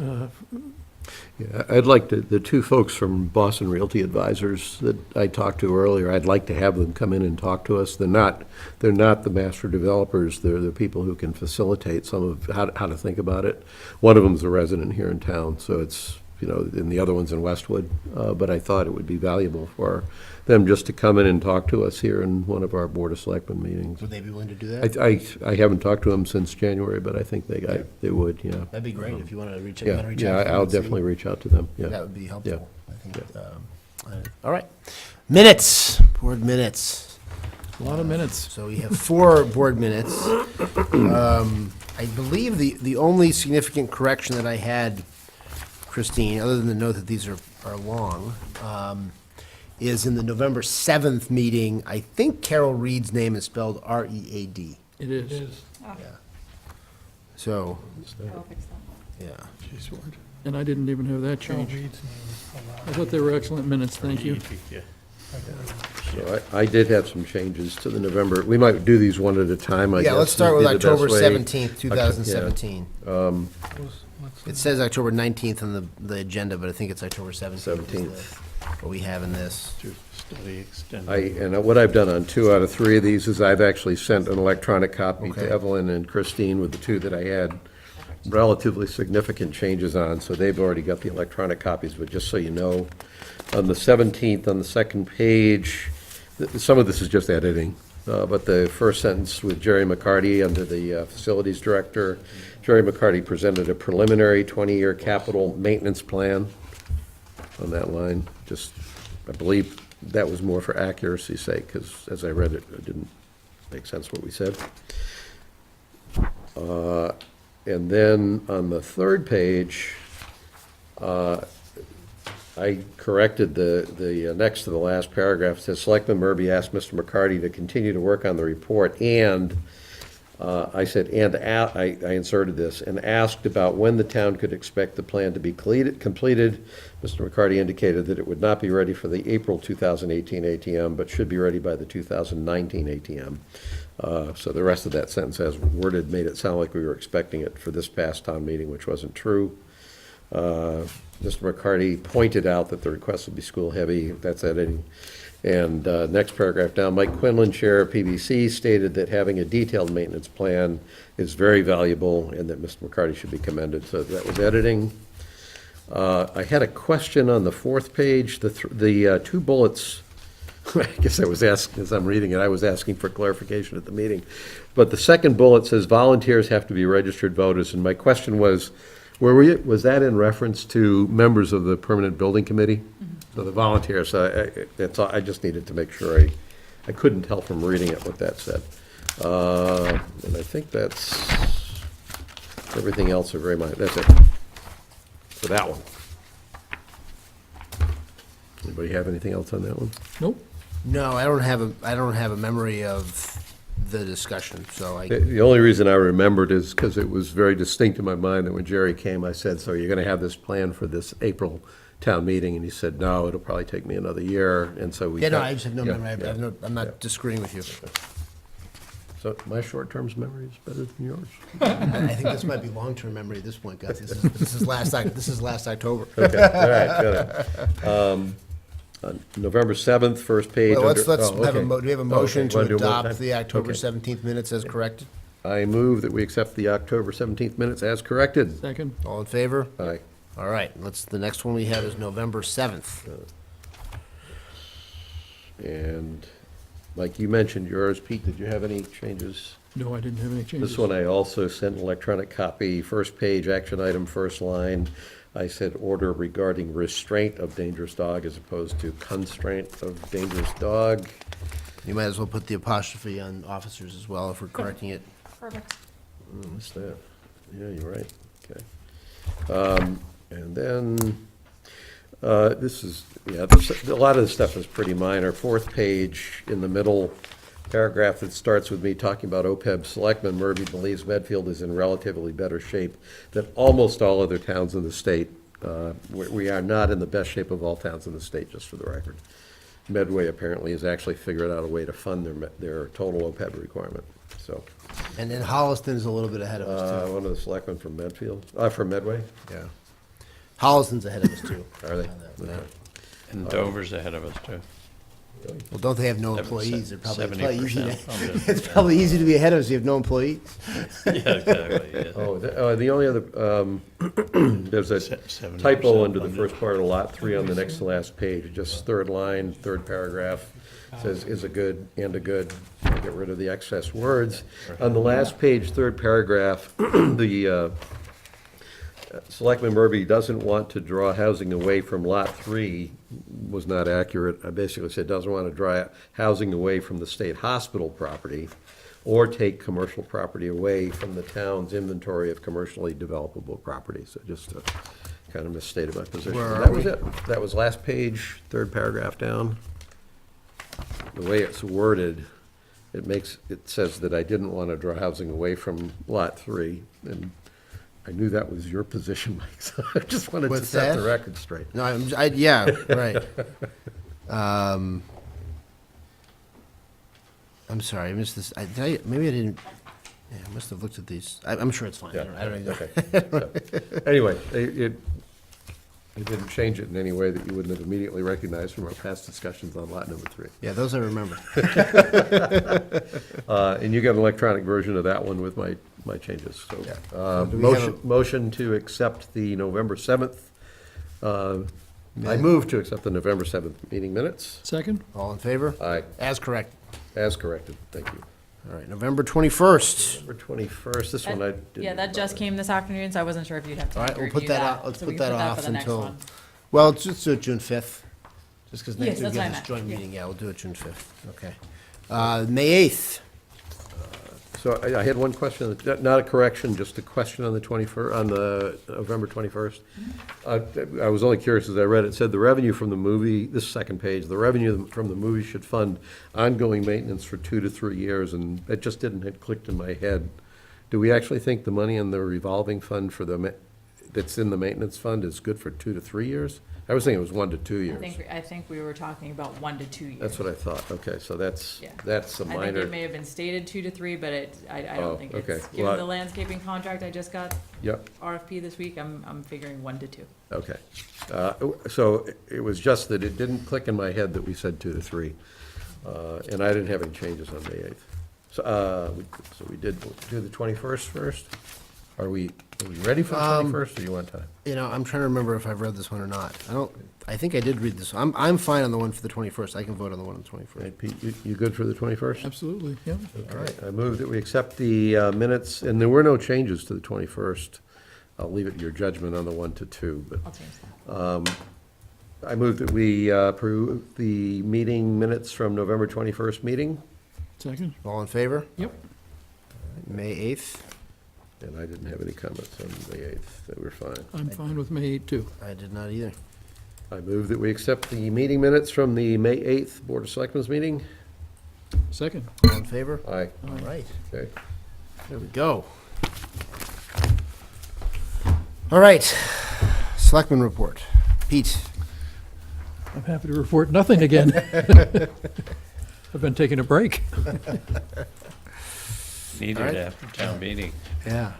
Yeah, I'd like the two folks from Boston Realty Advisors that I talked to earlier, I'd like to have them come in and talk to us. They're not the master developers, they're the people who can facilitate some of how to think about it. One of them's a resident here in town, so it's, and the other one's in Westwood. But I thought it would be valuable for them just to come in and talk to us here in one of our Board of Selectmen meetings. Would they be willing to do that? I haven't talked to them since January, but I think they would, yeah. That'd be great if you want to reach out. Yeah, I'll definitely reach out to them, yeah. That would be helpful. Yeah. I think. All right. Minutes, board minutes. A lot of minutes. So we have 4 board minutes. I believe the only significant correction that I had, Christine, other than the note that these are long, is in the November 7th meeting. I think Carol Reed's name is spelled R-E-A-D. It is. Yeah. So, I'll fix that. yeah. And I didn't even have that change. I thought they were excellent minutes, thank you. So I did have some changes to the November. We might do these one at a time, I guess. Yeah, let's start with would be the best October way. 17th, 2017. It says October 19th on the agenda, but I think it's October 17th. 17th. What we have in this. Study extended. And what I've done on 2 out of 3 of these is I've actually sent an electronic copy Okay. to Evelyn and Christine with the 2 that I had relatively significant changes on, so they've already got the electronic copies, but just so you know, on the 17th, on the second page, some of this is just editing, but the first sentence with Jerry McCarty under the facilities director, Jerry McCarty presented a preliminary 20-year capital maintenance plan on that line. Just, I believe that was more for accuracy's sake, because as I read it, it didn't make sense what we said. And then on the third page, I corrected the next to the last paragraph. It says, Selectman Murby asked Mr. McCarty to continue to work on the report, and I said, I inserted this, and asked about when the town could expect the plan to be completed. Mr. McCarty indicated that it would not be ready for the April 2018 ATM, but should be ready by the 2019 ATM. So the rest of that sentence as worded made it sound like we were expecting it for this past town meeting, which wasn't true. Mr. McCarty pointed out that the request will be school-heavy. That's editing. And next paragraph down, Mike Quinlan, Chair of PBC, stated that having a detailed maintenance plan is very valuable and that Mr. McCarty should be commended. So that was editing. I had a question on the 4th page. The 2 bullets, I guess I was asking, as I'm reading it, I was asking for clarification at the meeting. But the second bullet says volunteers have to be registered voters. And my question was, was that in reference to members of the Permanent Building Committee? Mm-hmm. So the volunteers, I just needed to make sure I couldn't tell from reading it what that said. And I think that's, everything else are very minor. That's it for that one. Anybody have anything else on that one? Nope. No, I don't have a memory of the discussion, so I. The only reason I remembered is because it was very distinct in my mind that when Jerry came, I said, so you're going to have this plan for this April town meeting? And he said, no, it'll probably take me another year. And so we. Yeah, no, I just have no yeah, memory. I'm not yeah. disagreeing with you. So my short-term memory is better than yours. I think this might be long-term memory at this point, guys. This is last October. Okay, all right, got it. November 7th, first page. Well, let's oh, have okay. do we have a motion Okay, wanna to do it one adopt time? the October Okay. 17th minutes as corrected? I move that we accept the October 17th minutes as corrected. Second. All in favor? Aye. All right, the next one we have is November 7th. And like you mentioned yours, Pete, did you have any changes? No, I didn't have any changes. This one I also sent an electronic copy, first page, action item, first line. I said order regarding restraint of dangerous dog as opposed to constraint of dangerous dog. You might as well put the apostrophe on officers as well if we're correcting it. Perfect. What's that? Yeah, you're right, okay. And then, this is, yeah, a lot of this stuff is pretty minor. Fourth page in the middle paragraph that starts with me talking about OPEB. Selectman Murphy believes Medfield is in relatively better shape than almost all other towns in the state. We are not in the best shape of all towns in the state, just for the record. Medway apparently has actually figured out a way to fund their total OPEB requirement, so. And then Holliston is a little bit ahead of us too. One of the selectmen from Medfield, from Medway? Yeah. Holliston's ahead of us too. Are they? Yeah. And Dover's ahead of us, too. Well, don't they have no employees? They're probably, it's probably easy 70%. it's probably easy to be ahead of us if you have no employees. Yeah, exactly, yeah. The only other, there's a 70% typo under the funded. first part of lot 3 on the next to last page, just third line, third paragraph, says is a good and a good, get rid of the excess words. On the last page, third paragraph, the Selectman Murphy doesn't want to draw housing away from lot 3 was not accurate. I basically said doesn't want to draw housing away from the state hospital property or take commercial property away from the town's inventory of commercially developable property. So just to kind of misstated my position. Where are That was we? it. That was last page, third paragraph down. The way it's worded, it says that I didn't want to draw housing away from lot 3, and I knew that was your position, Mike, so I just wanted to What's set the that? record straight. No, yeah, right. I'm sorry, I missed this. Maybe I didn't, yeah, I must have looked at these. I'm sure it's fine. Yeah, I don't even. okay. So, anyway, I didn't change it in any way that you wouldn't have immediately recognized from our past discussions on lot number 3. Yeah, those I remember. And you got an electronic version of that one with my changes, so. Yeah. So do we have Motion to accept the November 7th, I move to accept the November 7th meeting minutes. Second? All in favor? Aye, As correct. as corrected, thank you. All right, November 21st. November 21st, this one I didn't. Yeah, that just came this afternoon, so I wasn't sure if you'd have All time right, to we'll put review that that. out- let's So put we can that off for the next until- one. Well, let's just do it June 5th. Just because Yes, next week that's we what I have this meant. joint Yeah. meeting. Yeah, we'll do it June 5th. Okay. May 8th. So I had one question, not a correction, just a question on the 21st, on the November 21st. I was only curious as I read it, said the revenue from the movie, this second page, the revenue from the movie should fund ongoing maintenance for 2 to 3 years, and it just didn't, it clicked in my head. Do we actually think the money in the revolving fund for that's in the maintenance fund is good for 2 to 3 years? I was thinking it was 1 to 2 years. I think we were talking about 1 to 2 years. That's what I thought, okay, so that's Yeah. a I think minor, it may have been stated 2 to 3, but I Oh, don't think okay. it's, Well, given the landscaping contract I just got, yep. RFP this week, I'm figuring 1 to 2. Okay. So it was just that it didn't click in my head that we said 2 to 3. And I didn't have any changes on May 8th. So we did do the 21st first? Are we ready for the 21st, or you want time? You know, I'm trying to remember if I've read this one or not. I think I did read this. I'm fine on the one for the 21st. I can vote on the one on the 21st. Hey, Pete, you good for the 21st? Absolutely, yeah. All right, I move that we accept the minutes, and there were no changes to the 21st. I'll leave it to your judgment on the 1 to 2, but I'll change that. I move that we approve the meeting minutes from November 21st meeting, Second? All in favor? Yep. May 8th. and I didn't have any comments on May 8th, that we're fine. I'm fine with May 8 too. I did not either. I move that we accept the meeting minutes from the May 8th Board of Selectmen's meeting. Second? All in favor? Aye. All right. Okay. There we go. All right. Selectmen report. Pete. I'm happy to report nothing again. I've been taking a break. Needed All right. after town meeting. Yeah.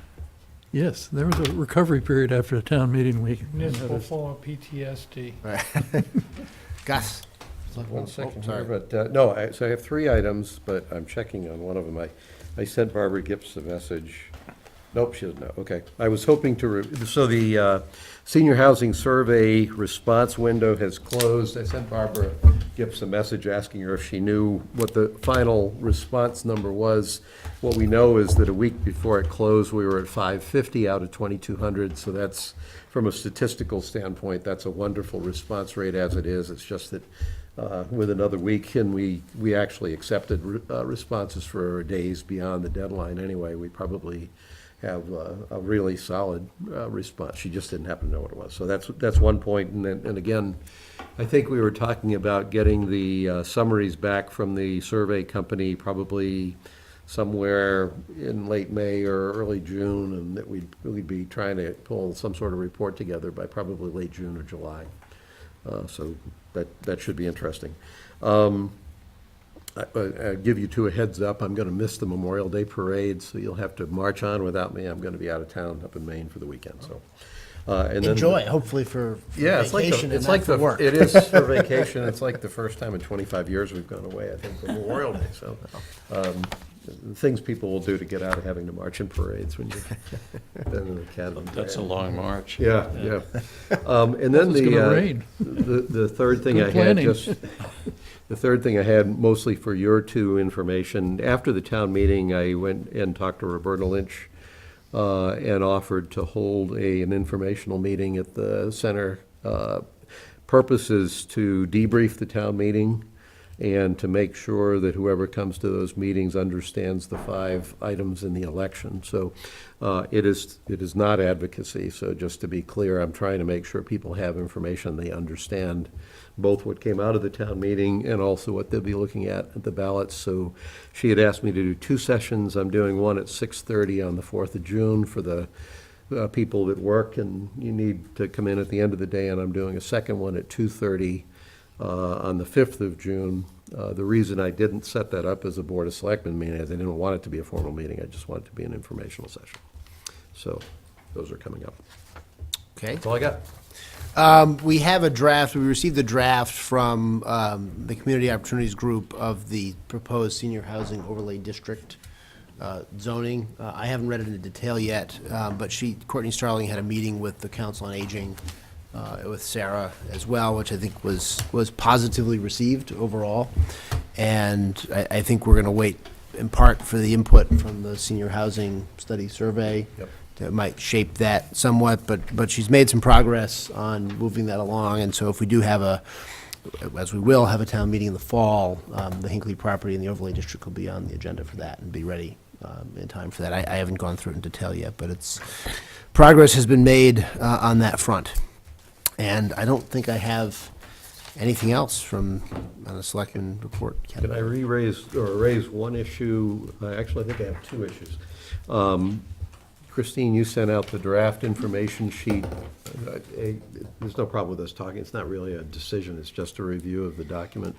Yes, there was a recovery period after the town meeting week. Municipal form of PTSD. Gus. One second sorry. here, but, no, so I have 3 items, but I'm checking on one of them. I sent Barbara Gipps a message. Nope, she doesn't know, okay. I was hoping to, so the senior housing survey response window has closed. I sent Barbara Gifts a message asking her if she knew what the final response number was. What we know is that a week before it closed, we were at 550 out of 2,200, so that's, from a statistical standpoint, that's a wonderful response rate as it is. It's just that with another week, and we actually accepted responses for days beyond the deadline anyway, we probably have a really solid response. She just didn't happen to know what it was. So that's one point. And again, I think we were talking about getting the summaries back from the survey company probably somewhere in late May or early June, and that we'd be trying to pull some sort of report together by probably late June or July. So that should be interesting. I'll give you two a heads up. I'm going to miss the Memorial Day parade, so you'll have to march on without me. I'm going to be out of town up in Maine for the weekend. So, and then Enjoy, hopefully for yeah, vacation it's and like not for work. It is for vacation. It's like the first time in 25 years we've gone away, I think, for Memorial Day. So, things people will do to get out of having to march in parades when you've been in the academy. That's a long march. Yeah. And then It's gonna rain. the third thing Good I had planning. the third thing I had, mostly for your two information, after the town meeting, I went and talked to Roberta Lynch and offered to hold an informational meeting at the center. Purpose is to debrief the town meeting and to make sure that whoever comes to those meetings understands the 5 items in the election. So it is not advocacy. So just to be clear, I'm trying to make sure people have information, they understand both what came out of the town meeting and also what they'll be looking at the ballots. So she had asked me to do 2 sessions. I'm doing one at 6:30 on the 4th of June for the people that work and you need to come in at the end of the day, and I'm doing a second one at 2:30 on the 5th of June. The reason I didn't set that up as a Board of Selectmen meeting is I didn't want it to be a formal meeting. I just want it to be an informational session. So those are coming up. Okay. That's all I got. We have a draft, we received a draft from the Community Opportunities Group of the proposed senior housing overlay district zoning. I haven't read it in detail yet, but Courtney Starling had a meeting with the Council on Aging, with Sarah as well, which I think was positively received overall. And I think we're going to wait in part for the input from the Senior Housing Study Survey. Yep. That might shape that somewhat, but she's made some progress on moving that along. And so if we do have as we will have a town meeting in the fall, the Hinckley property and the overlay district will be on the agenda for that and be ready in time for that. I haven't gone through it in detail yet, but progress has been made on that front. And I don't think I have anything else from the Selectmen report. Can I raise one issue? Actually, I think I have 2 issues. Christine, you sent out the draft information sheet. There's no problem with us talking. It's not really a decision. It's just a review of the document.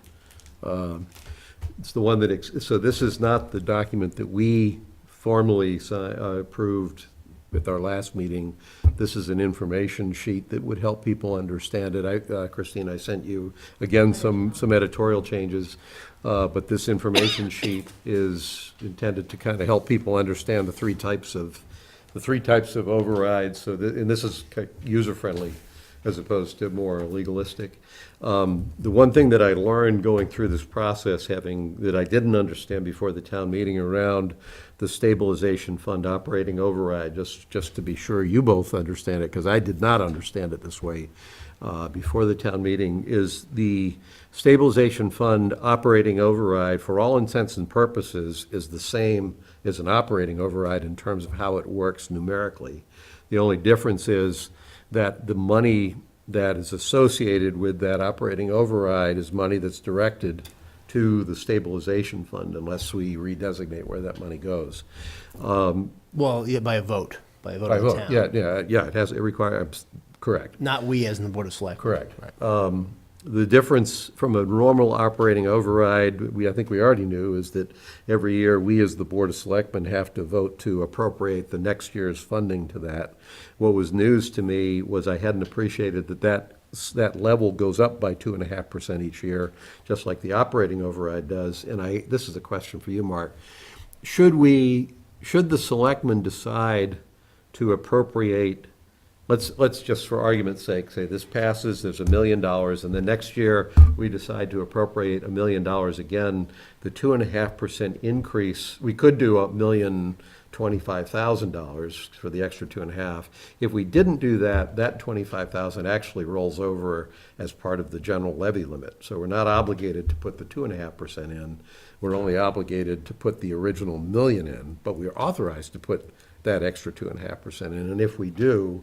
It's the one that, so this is not the document that we formally approved with our last meeting. This is an information sheet that would help people understand it. Christine, I sent you, again, some editorial changes, but this information sheet is intended to kind of help people understand the three types of overrides. So and this is user-friendly as opposed to more legalistic. The one thing that I learned going through this process, that I didn't understand before the town meeting around the stabilization fund operating override, just to be sure you both understand it, because I did not understand it this way before the town meeting, is the stabilization fund operating override, for all intents and purposes, is the same as an operating override in terms of how it works numerically. The only difference is that the money that is associated with that operating override is money that's directed to the stabilization fund unless we redesignate where that money goes. Well, yeah, by a vote of the town. It requires, correct. Not we as in the Board of Selectmen. Correct. Right. The difference from a normal operating override, I think we already knew, is that every year we as the Board of Selectmen have to vote to appropriate the next year's funding to that. What was news to me was I hadn't appreciated that level goes up by 2.5% each year, just like the operating override does. And this is a question for you, Mark. Should the Selectmen decide to appropriate let's just for argument's sake, say this passes, there's $1 million, and the next year we decide to appropriate $1 million again, the 2.5% increase, we could do $1,025,000 for the extra 2.5. If we didn't do that, that 25,000 actually rolls over as part of the general levy limit. So we're not obligated to put the 2.5% in. We're only obligated to put the original $1 million in, but we're authorized to put that extra 2.5% in. And if we do,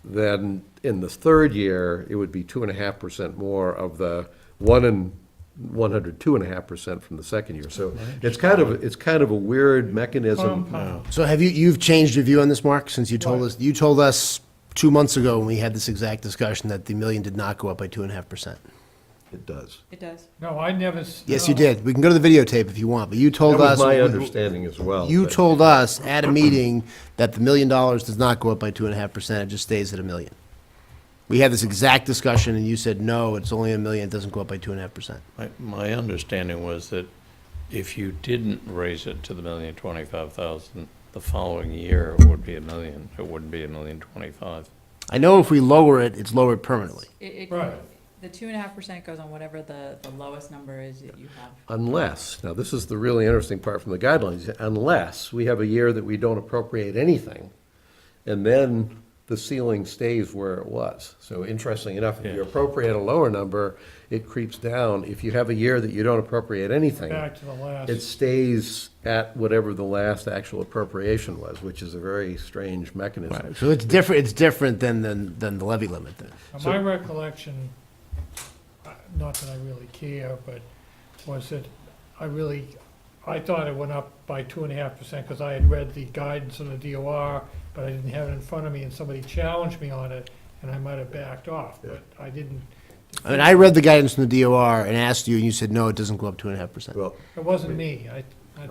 then in the third year, it would be 2.5% more of the 2.5% from the second year. So it's kind of a weird mechanism. So you've changed your view on this, Mark, since you told us 2 months ago when we had this exact discussion that the million did not go up by 2.5%. It does. It does. No, I never. Yes, you did. We can go to the videotape if you want, but you told That us. was my understanding as well. You but- told us at a meeting that the $1 million does not go up by 2.5%, it just stays at $1 million. We had this exact discussion, and you said, no, it's only $1 million, it doesn't go up by 2.5%. My understanding was that if you didn't raise it to the 1,025,000, the following year it would be $1 million. It wouldn't be $1,025,000. I know if we lower it, it's lowered permanently. Right. The 2.5% goes on whatever the lowest number is that you have. Unless, now this is the really interesting part from the guidelines, unless we have a year that we don't appropriate anything, and then the ceiling stays where it was. So interestingly enough, if you appropriate a lower number, it creeps down. If you have a year that you don't appropriate anything, Back to the last. it stays at whatever the last actual appropriation was, which is a very strange mechanism. So it's different than the levy limit then. My recollection, not that I really care, but was that I thought it went up by 2.5% because I had read the guidance on the DOR, but I didn't have it in front of me, and somebody challenged me on it, and I might have backed off, but I didn't. I mean, I read the guidance from the DOR and asked you, and you said, no, it doesn't go up 2.5%. Well, It wasn't me.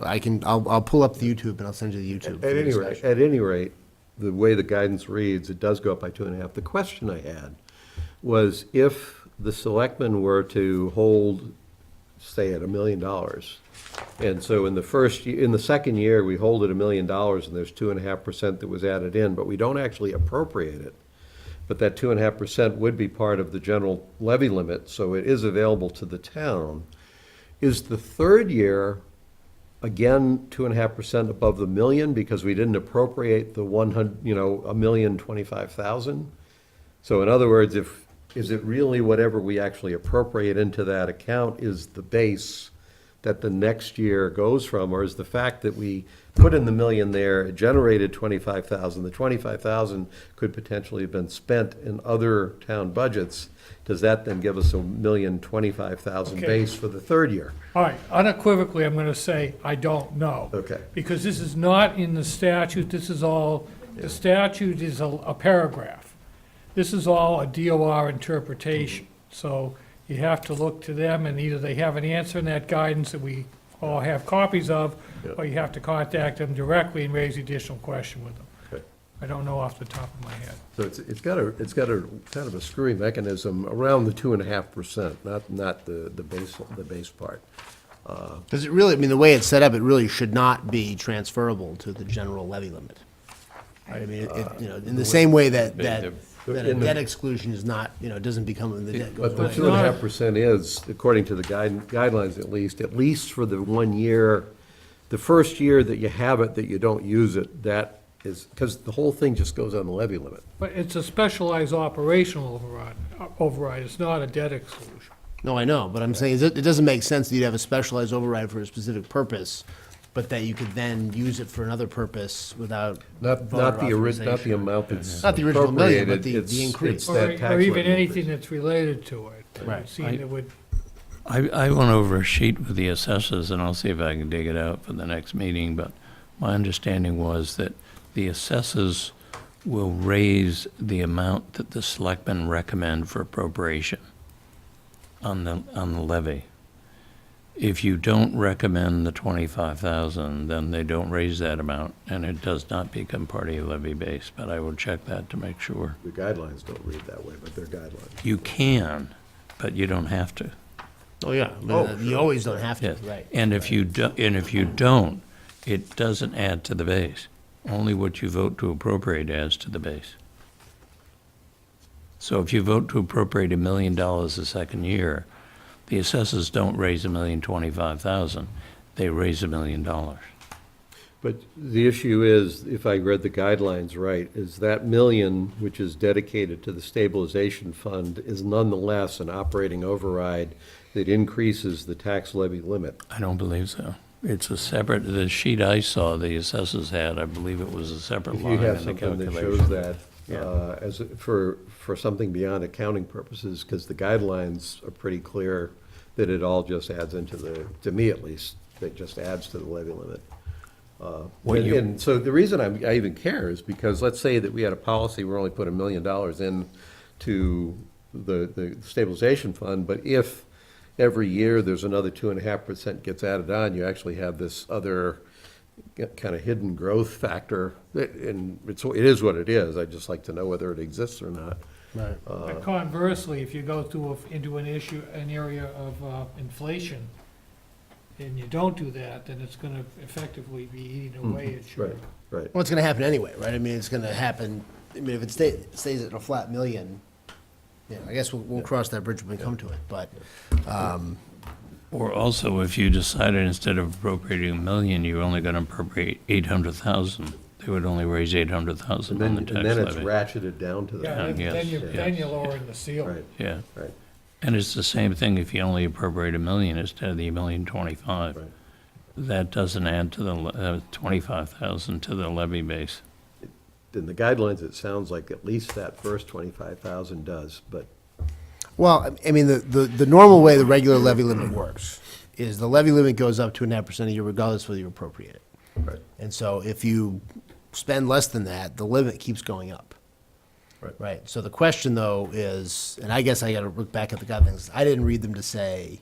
I'll pull up the YouTube and I'll send you the YouTube. for the discussion. at any rate, the way the guidance reads, it does go up by 2.5. The question I had was if the selectmen were to hold, say, at $1 million, and so in the second year, we hold it $1 million, and there's 2.5% that was added in, but we don't actually appropriate it. But that 2.5% would be part of the general levy limit, so it is available to the town. Is the third year, again, 2.5% above the million because we didn't appropriate the $1,025,000? So in other words, is it really whatever we actually appropriate into that account is the base that the next year goes from, or is the fact that we put in the million there, it generated 25,000, the 25,000 could potentially have been spent in other town budgets, does that then give us $1,025,000 Okay. base for the third year? All right, unequivocally, I'm gonna say, I don't know. Okay. Because this is not in the statute, this is all, the statute is a paragraph. This is all a DOR interpretation, so you have to look to them, and either they have an answer in that guidance that we all have copies of, or you have to contact them directly and raise the additional question with them. Okay. I don't know off the top of my head. So it's got a kind of a screwy mechanism around the 2.5%, not the base part. Does it really, I mean, the way it's set up, it really should not be transferable to the general levy limit. Right? I mean, in the same way that a debt exclusion is not, doesn't become, the debt goes But the away. 2.5% is, according to the guidelines at least for the 1 year, the first year that you have it, that you don't use it, that is, because the whole thing just goes on the levy limit. But it's a specialized operational override, it's not a debt exclusion. No, I know, but I'm saying it doesn't make sense that you'd have a specialized override for a specific purpose, but that you could then use it for another purpose without Not voter the authorization. amount that's Not the original million, but appropriated, the increase. it's that tax Or even levy anything increase. that's related to it. Right. It seemed it would, I went over a sheet with the assessors, and I'll see if I can dig it out for the next meeting, but my understanding was that the assessors will raise the amount that the selectmen recommend for appropriation on the levy. If you don't recommend the 25,000, then they don't raise that amount, and it does not become part of your levy base, but I will check that to make sure. The guidelines don't read that way, but they're guidelines. You can, but you don't have to. Oh, yeah, but you always don't have to, Yes. right. And if you don't, it doesn't add to the base. Only what you vote to appropriate adds to the base. So if you vote to appropriate $1 million the second year, the assessors don't raise $1,025,000, they raise $1 million. But the issue is, if I read the guidelines right, is that million, which is dedicated to the stabilization fund, is nonetheless an operating override that increases the tax levy limit. I don't believe so. It's a separate, the sheet I saw the assessors had, I believe it was a separate If you line have in the something that calculation. shows that, for something beyond accounting purposes, because the guidelines are pretty clear that it all just adds into the, to me at least, that just adds to the levy limit. And so the reason I even care is because let's say that we had a policy, we're only put $1 million in to the stabilization fund, but if every year there's another 2.5% gets added on, you actually have this other kind of hidden growth factor, and it is what it is. I'd just like to know whether it exists or not. Right. But conversely, if you go into an area of inflation, and you don't do that, then it's gonna effectively be eating away at your. Right. Well, it's gonna happen anyway, right? I mean, it's gonna happen, I mean, if it stays at a flat million, yeah, I guess we'll cross that bridge when we come to it, but, Or also, if you decided instead of appropriating $1 million, you're only gonna appropriate $800,000, they would only raise $800,000 on the tax And then it's levy. ratcheted down to Yeah, that. Yes, then you're lowering the ceiling. Right, Yeah, right. and it's the same thing if you only appropriate $1 million instead of the $1,025,000. Right. That doesn't add to the $25,000 to the levy base. In the guidelines, it sounds like at least that first 25,000 does, but well, I mean, the normal way the regular levy limit works is the levy limit goes up 2.5% a year regardless of whether you appropriate it. Right. And so if you spend less than that, the limit keeps going up. Right. Right. So the question, though, is, and I guess I got to look back at the guidelines. I didn't read them to say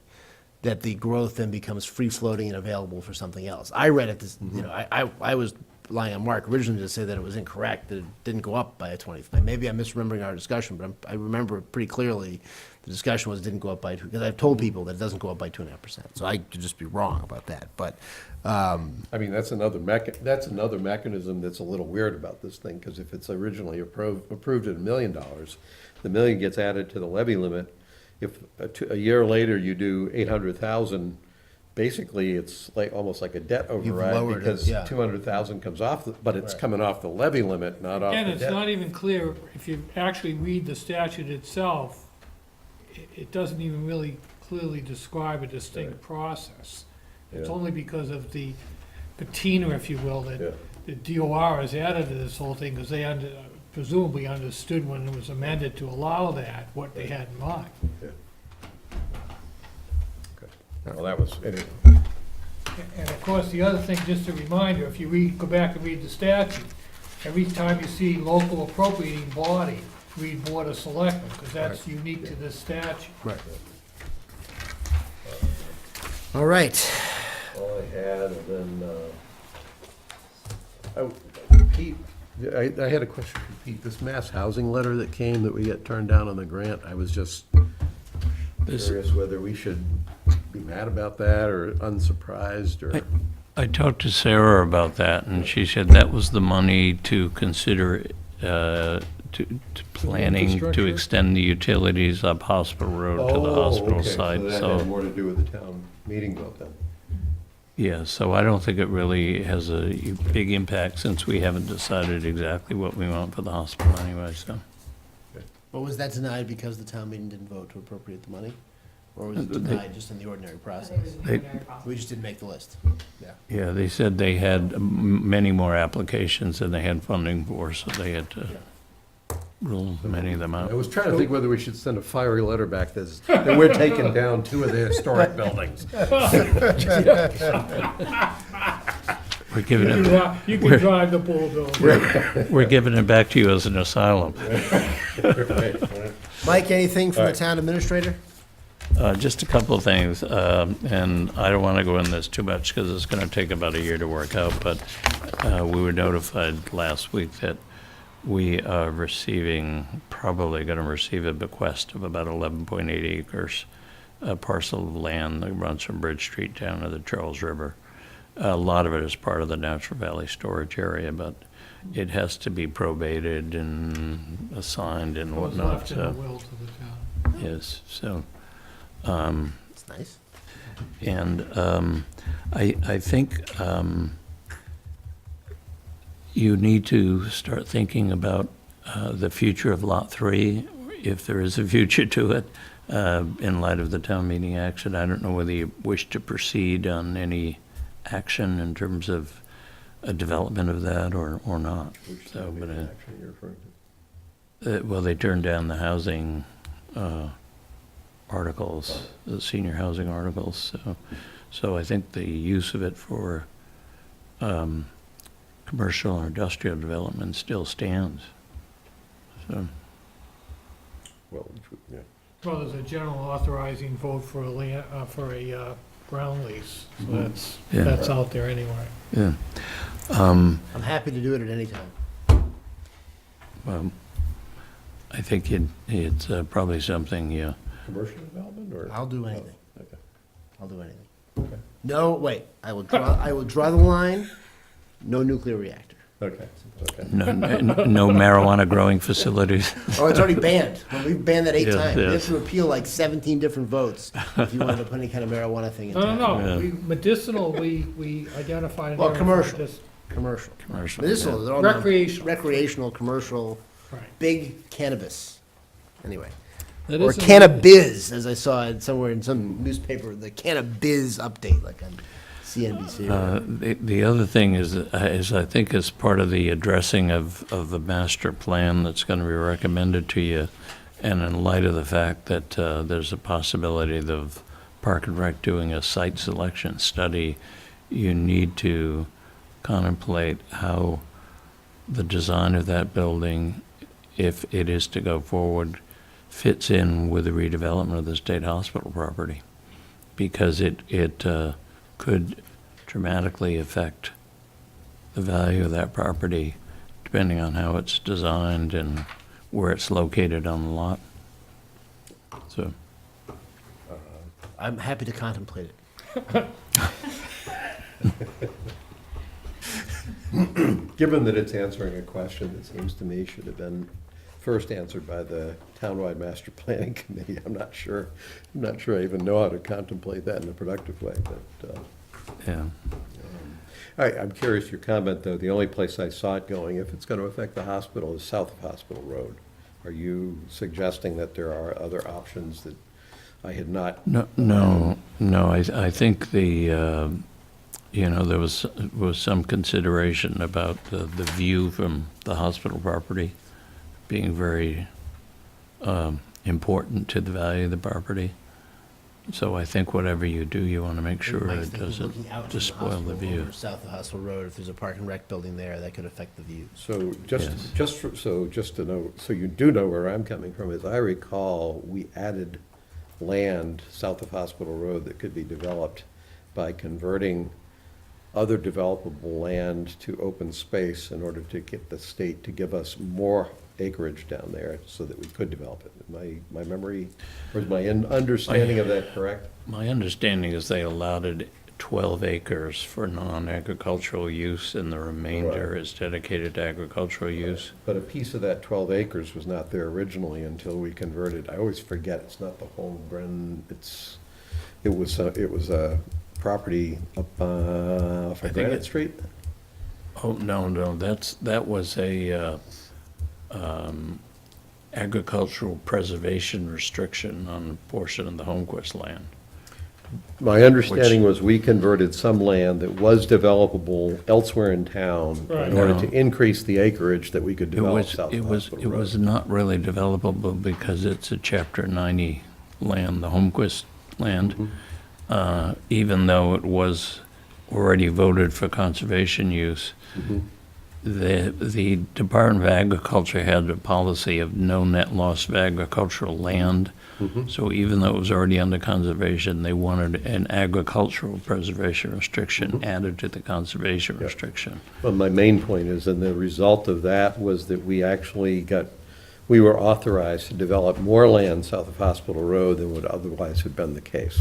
that the growth then becomes free floating and available for something else. I read it, you know, I was relying on Mark originally to say that it was incorrect, that it didn't go up by a 25. Maybe I'm misremembering our discussion, but I remember pretty clearly the discussion was it didn't go up by, because I've told people that it doesn't go up by 2.5%. So I could just be wrong about that. But I mean, that's another mechanism that's a little weird about this thing, because if it's originally approved at $1 million, the million gets added to the levy limit. If a year later you do 800,000, basically it's like, almost like a debt override, lowered it, because yeah. 200,000 comes off, but it's coming off the levy limit, not off And the it's debt. not even clear, if you actually read the statute itself, it doesn't even really clearly describe a distinct process. It's Yeah. only because of the patina, if you will, Yeah. that the DOR has added to this whole thing, because they presumably understood when it was amended to allow that, what they had in mind. Well, that was, anyway. And of course, the other thing, just a reminder, if you go back and read the statute, every time you see local appropriating body, read Board of Selectmen, because that's unique to this statute. right. All right. All I had, and then, Pete, I had a question for Pete. This mass housing letter that came that we got turned down on the grant, I was just curious whether we should be mad about that or unsurprised or. I talked to Sarah about that, and she said that was the money to consider, to planning to Infrastructure? extend the utilities up Hospital Road to the hospital okay, site, So that so. had more to do with the town meeting vote then. Yeah, so I don't think it really has a big impact since we haven't decided exactly what we want for the hospital anyway, so. But was that denied because the town meeting didn't vote to appropriate the money? Or was it They- denied just in the ordinary process? We just didn't make the list. Yeah. Yeah, they said they had many more applications than they had funding for, so they had to rule many of them I out. was trying to think whether we should send a fiery letter back that we're taking down 2 of the historic buildings. We're giving it, You can drive the bulldozer. we're giving it back to you as an asylum. Mike, anything from the town administrator? Just a couple of things, and I don't want to go into this too much because it's going to take about a year to work out, but we were notified last week that we are probably going to receive a bequest of about 11.8 acres, a parcel of land that runs from Bridge Street down to the Charles River. A lot of it is part of the Natural Valley storage area, but it has to be probated and assigned and It was whatnot. left in the will to the town. Yes, so, It's nice. and I think you need to start thinking about the future of Lot 3, if there is a future to it, in light of the town meeting action. I don't know whether you wish to proceed on any action in terms of a development of that or not. So, but, Actually, you're referring to. well, they turned down the housing articles, the senior housing articles, so I think the use of it for commercial or industrial development still stands. So, Well, yeah. Well, there's a general authorizing vote for a ground lease, so Yeah. that's out there anyway. yeah. I'm happy to do it at any time. I think it's probably something, yeah. Commercial development or? I'll do anything. Okay. I'll do anything. Okay. No, wait, I will draw the line, no nuclear reactor. Okay, okay. No marijuana growing facilities. Oh, it's already banned. Well, we've banned that 8 Yes, times. We have yes. to appeal like 17 different votes if you want to put any kind of marijuana thing in town. No, Yeah. medicinal, we identified. Well, there commercial. just- Commercial. Commercial, Medicinal, yeah. they're all recreational, commercial, Right. big cannabis. Anyway. That Or is a- cannabiz, as I saw it somewhere in some newspaper, the cannabiz update, like on CNBC. The other thing is I think as part of the addressing of the master plan that's going to be recommended to you, and in light of the fact that there's a possibility of Park and Rec doing a site selection study, you need to contemplate how the design of that building, if it is to go forward, fits in with the redevelopment of the state hospital property, because it could dramatically affect the value of that property depending on how it's designed and where it's located on the lot. So, I'm happy to contemplate it. Given that it's answering a question that seems to me should have been first answered by the townwide master planning committee, I'm not sure I even know how to contemplate that in a productive way, but, yeah. all right, I'm curious your comment, though. The only place I saw it going, if it's gonna affect the hospital, is south of Hospital Road. Are you suggesting that there are other options that I had not? No. I think there was some consideration about the view from the hospital property being very important to the value of the property. So I think whatever you do, you want to make sure Mike's it thinking looking out doesn't from despoil the hospital view. over South of Hospital Road, if there's a Park and Rec building there, that could affect the view. So Yes. just to know, so you do know where I'm coming from, as I recall, we added land south of Hospital Road that could be developed by converting other developable land to open space in order to get the state to give us more acreage down there so that we could develop it. My memory, or is my understanding of that correct? My understanding is they allowed 12 acres for non-agricultural use, and the remainder Right. is dedicated to agricultural use. But a piece of that 12 acres was not there originally until we converted. I always forget, it's not the Holmgren, it was a property up off I of think Granite Street? Oh, no, that was a agricultural preservation restriction on a portion of the Holmquist land. My understanding was we converted some land that was developable elsewhere in town Right. in order No. to increase the acreage that we could develop south of Hospital Road. It was not really developable because it's a Chapter 90 land, the Holmquist land. Even though it was already voted for conservation use, the Department of Agriculture had a policy of no net loss of agricultural land. So even though it was already under conservation, they wanted an agricultural preservation restriction added to the conservation restriction. Well, my main point is, and the result of that was that we actually we were authorized to develop more land south of Hospital Road than would otherwise have been the case.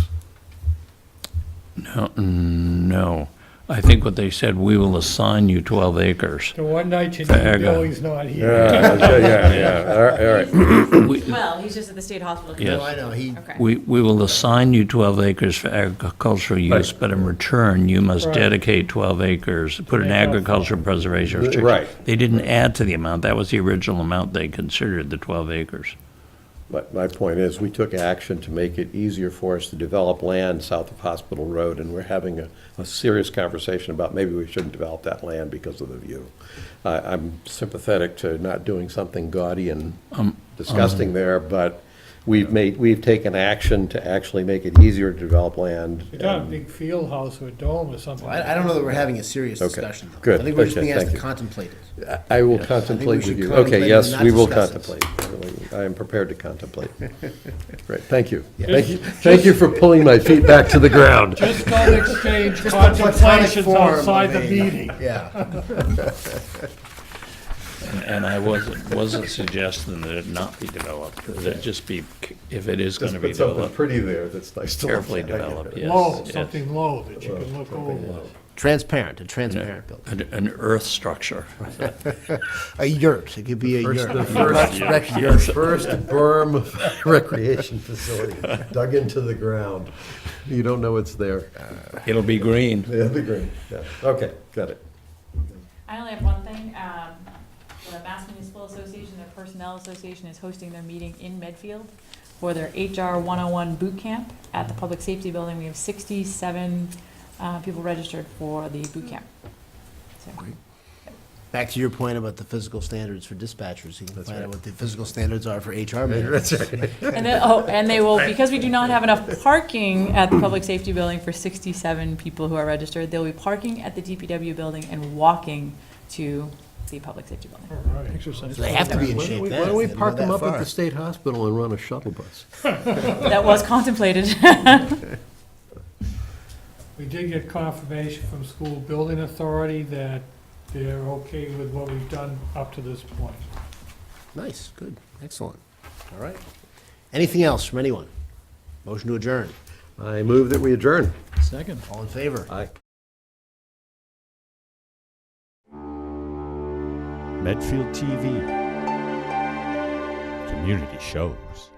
No. I think what they said, we will assign you 12 acres. The one night you Fair need enough. Billy's not here. Yeah, all right. Well, he's just at the state hospital. Yes. No, I know, he, Okay. We will assign you 12 acres for agricultural use, but in return, you must Right. dedicate 12 acres, put an Make up for agricultural preservation restriction. Right. They didn't add to the amount, that was the original amount they considered, the 12 acres. But my point is, we took action to make it easier for us to develop land south of Hospital Road, and we're having a serious conversation about maybe we shouldn't develop that land because of the view. I'm sympathetic to not doing something gaudy and disgusting there, but we've taken action to actually make it easier to develop land. You got a big field house or a dome or something. I don't know that we're having a serious Okay, discussion, though. good. I think we're just Okay, being asked thank to you. contemplate it. I will I contemplate think we with should you. Okay, contemplate yes, and not we will discuss this. contemplate. I am prepared to contemplate. Great, thank you. Thank you for pulling my feet back to the ground. Just don't exchange Just the platonic contemplations form outside of the a- meeting. Yeah. And I wasn't suggesting that it not be developed, that it just be, if it is going Just to be put something developed, pretty there that's nice to look at. carefully I get it. developed, yes. Low, yes. something low that you can look Something over. low. Transparent, a transparent building. An earth structure. A yurt, it could be a yurt. The first berm recreation facility dug into the ground. You don't know it's there. It'll be green. It'll be green, yeah. Okay, got it. I only have one thing. The Mass Municipal Association, their Personnel Association, is hosting their meeting in Medfield for their HR 101 boot camp at the Public Safety Building. We have 67 people registered for the boot camp. So, Back to your point about the physical standards for dispatchers, you can find out what the physical standards are for HR managers. That's right. and they will, because we do not have enough parking at the Public Safety Building for 67 people who are registered, they'll be parking at the DPW building and walking to the Public Safety Building. Exercise. So they have to be in Why don't shape we- then Why don't we if they park go them that up at far. the state hospital and run a shuttle bus? That was contemplated. We did get confirmation from School Building Authority that they're okay with what we've done up to this point. Nice, good, excellent. All right. Anything else from anyone? Motion to adjourn. I move that we adjourn. Second. All in favor? Aye. Medfield TV. Community shows.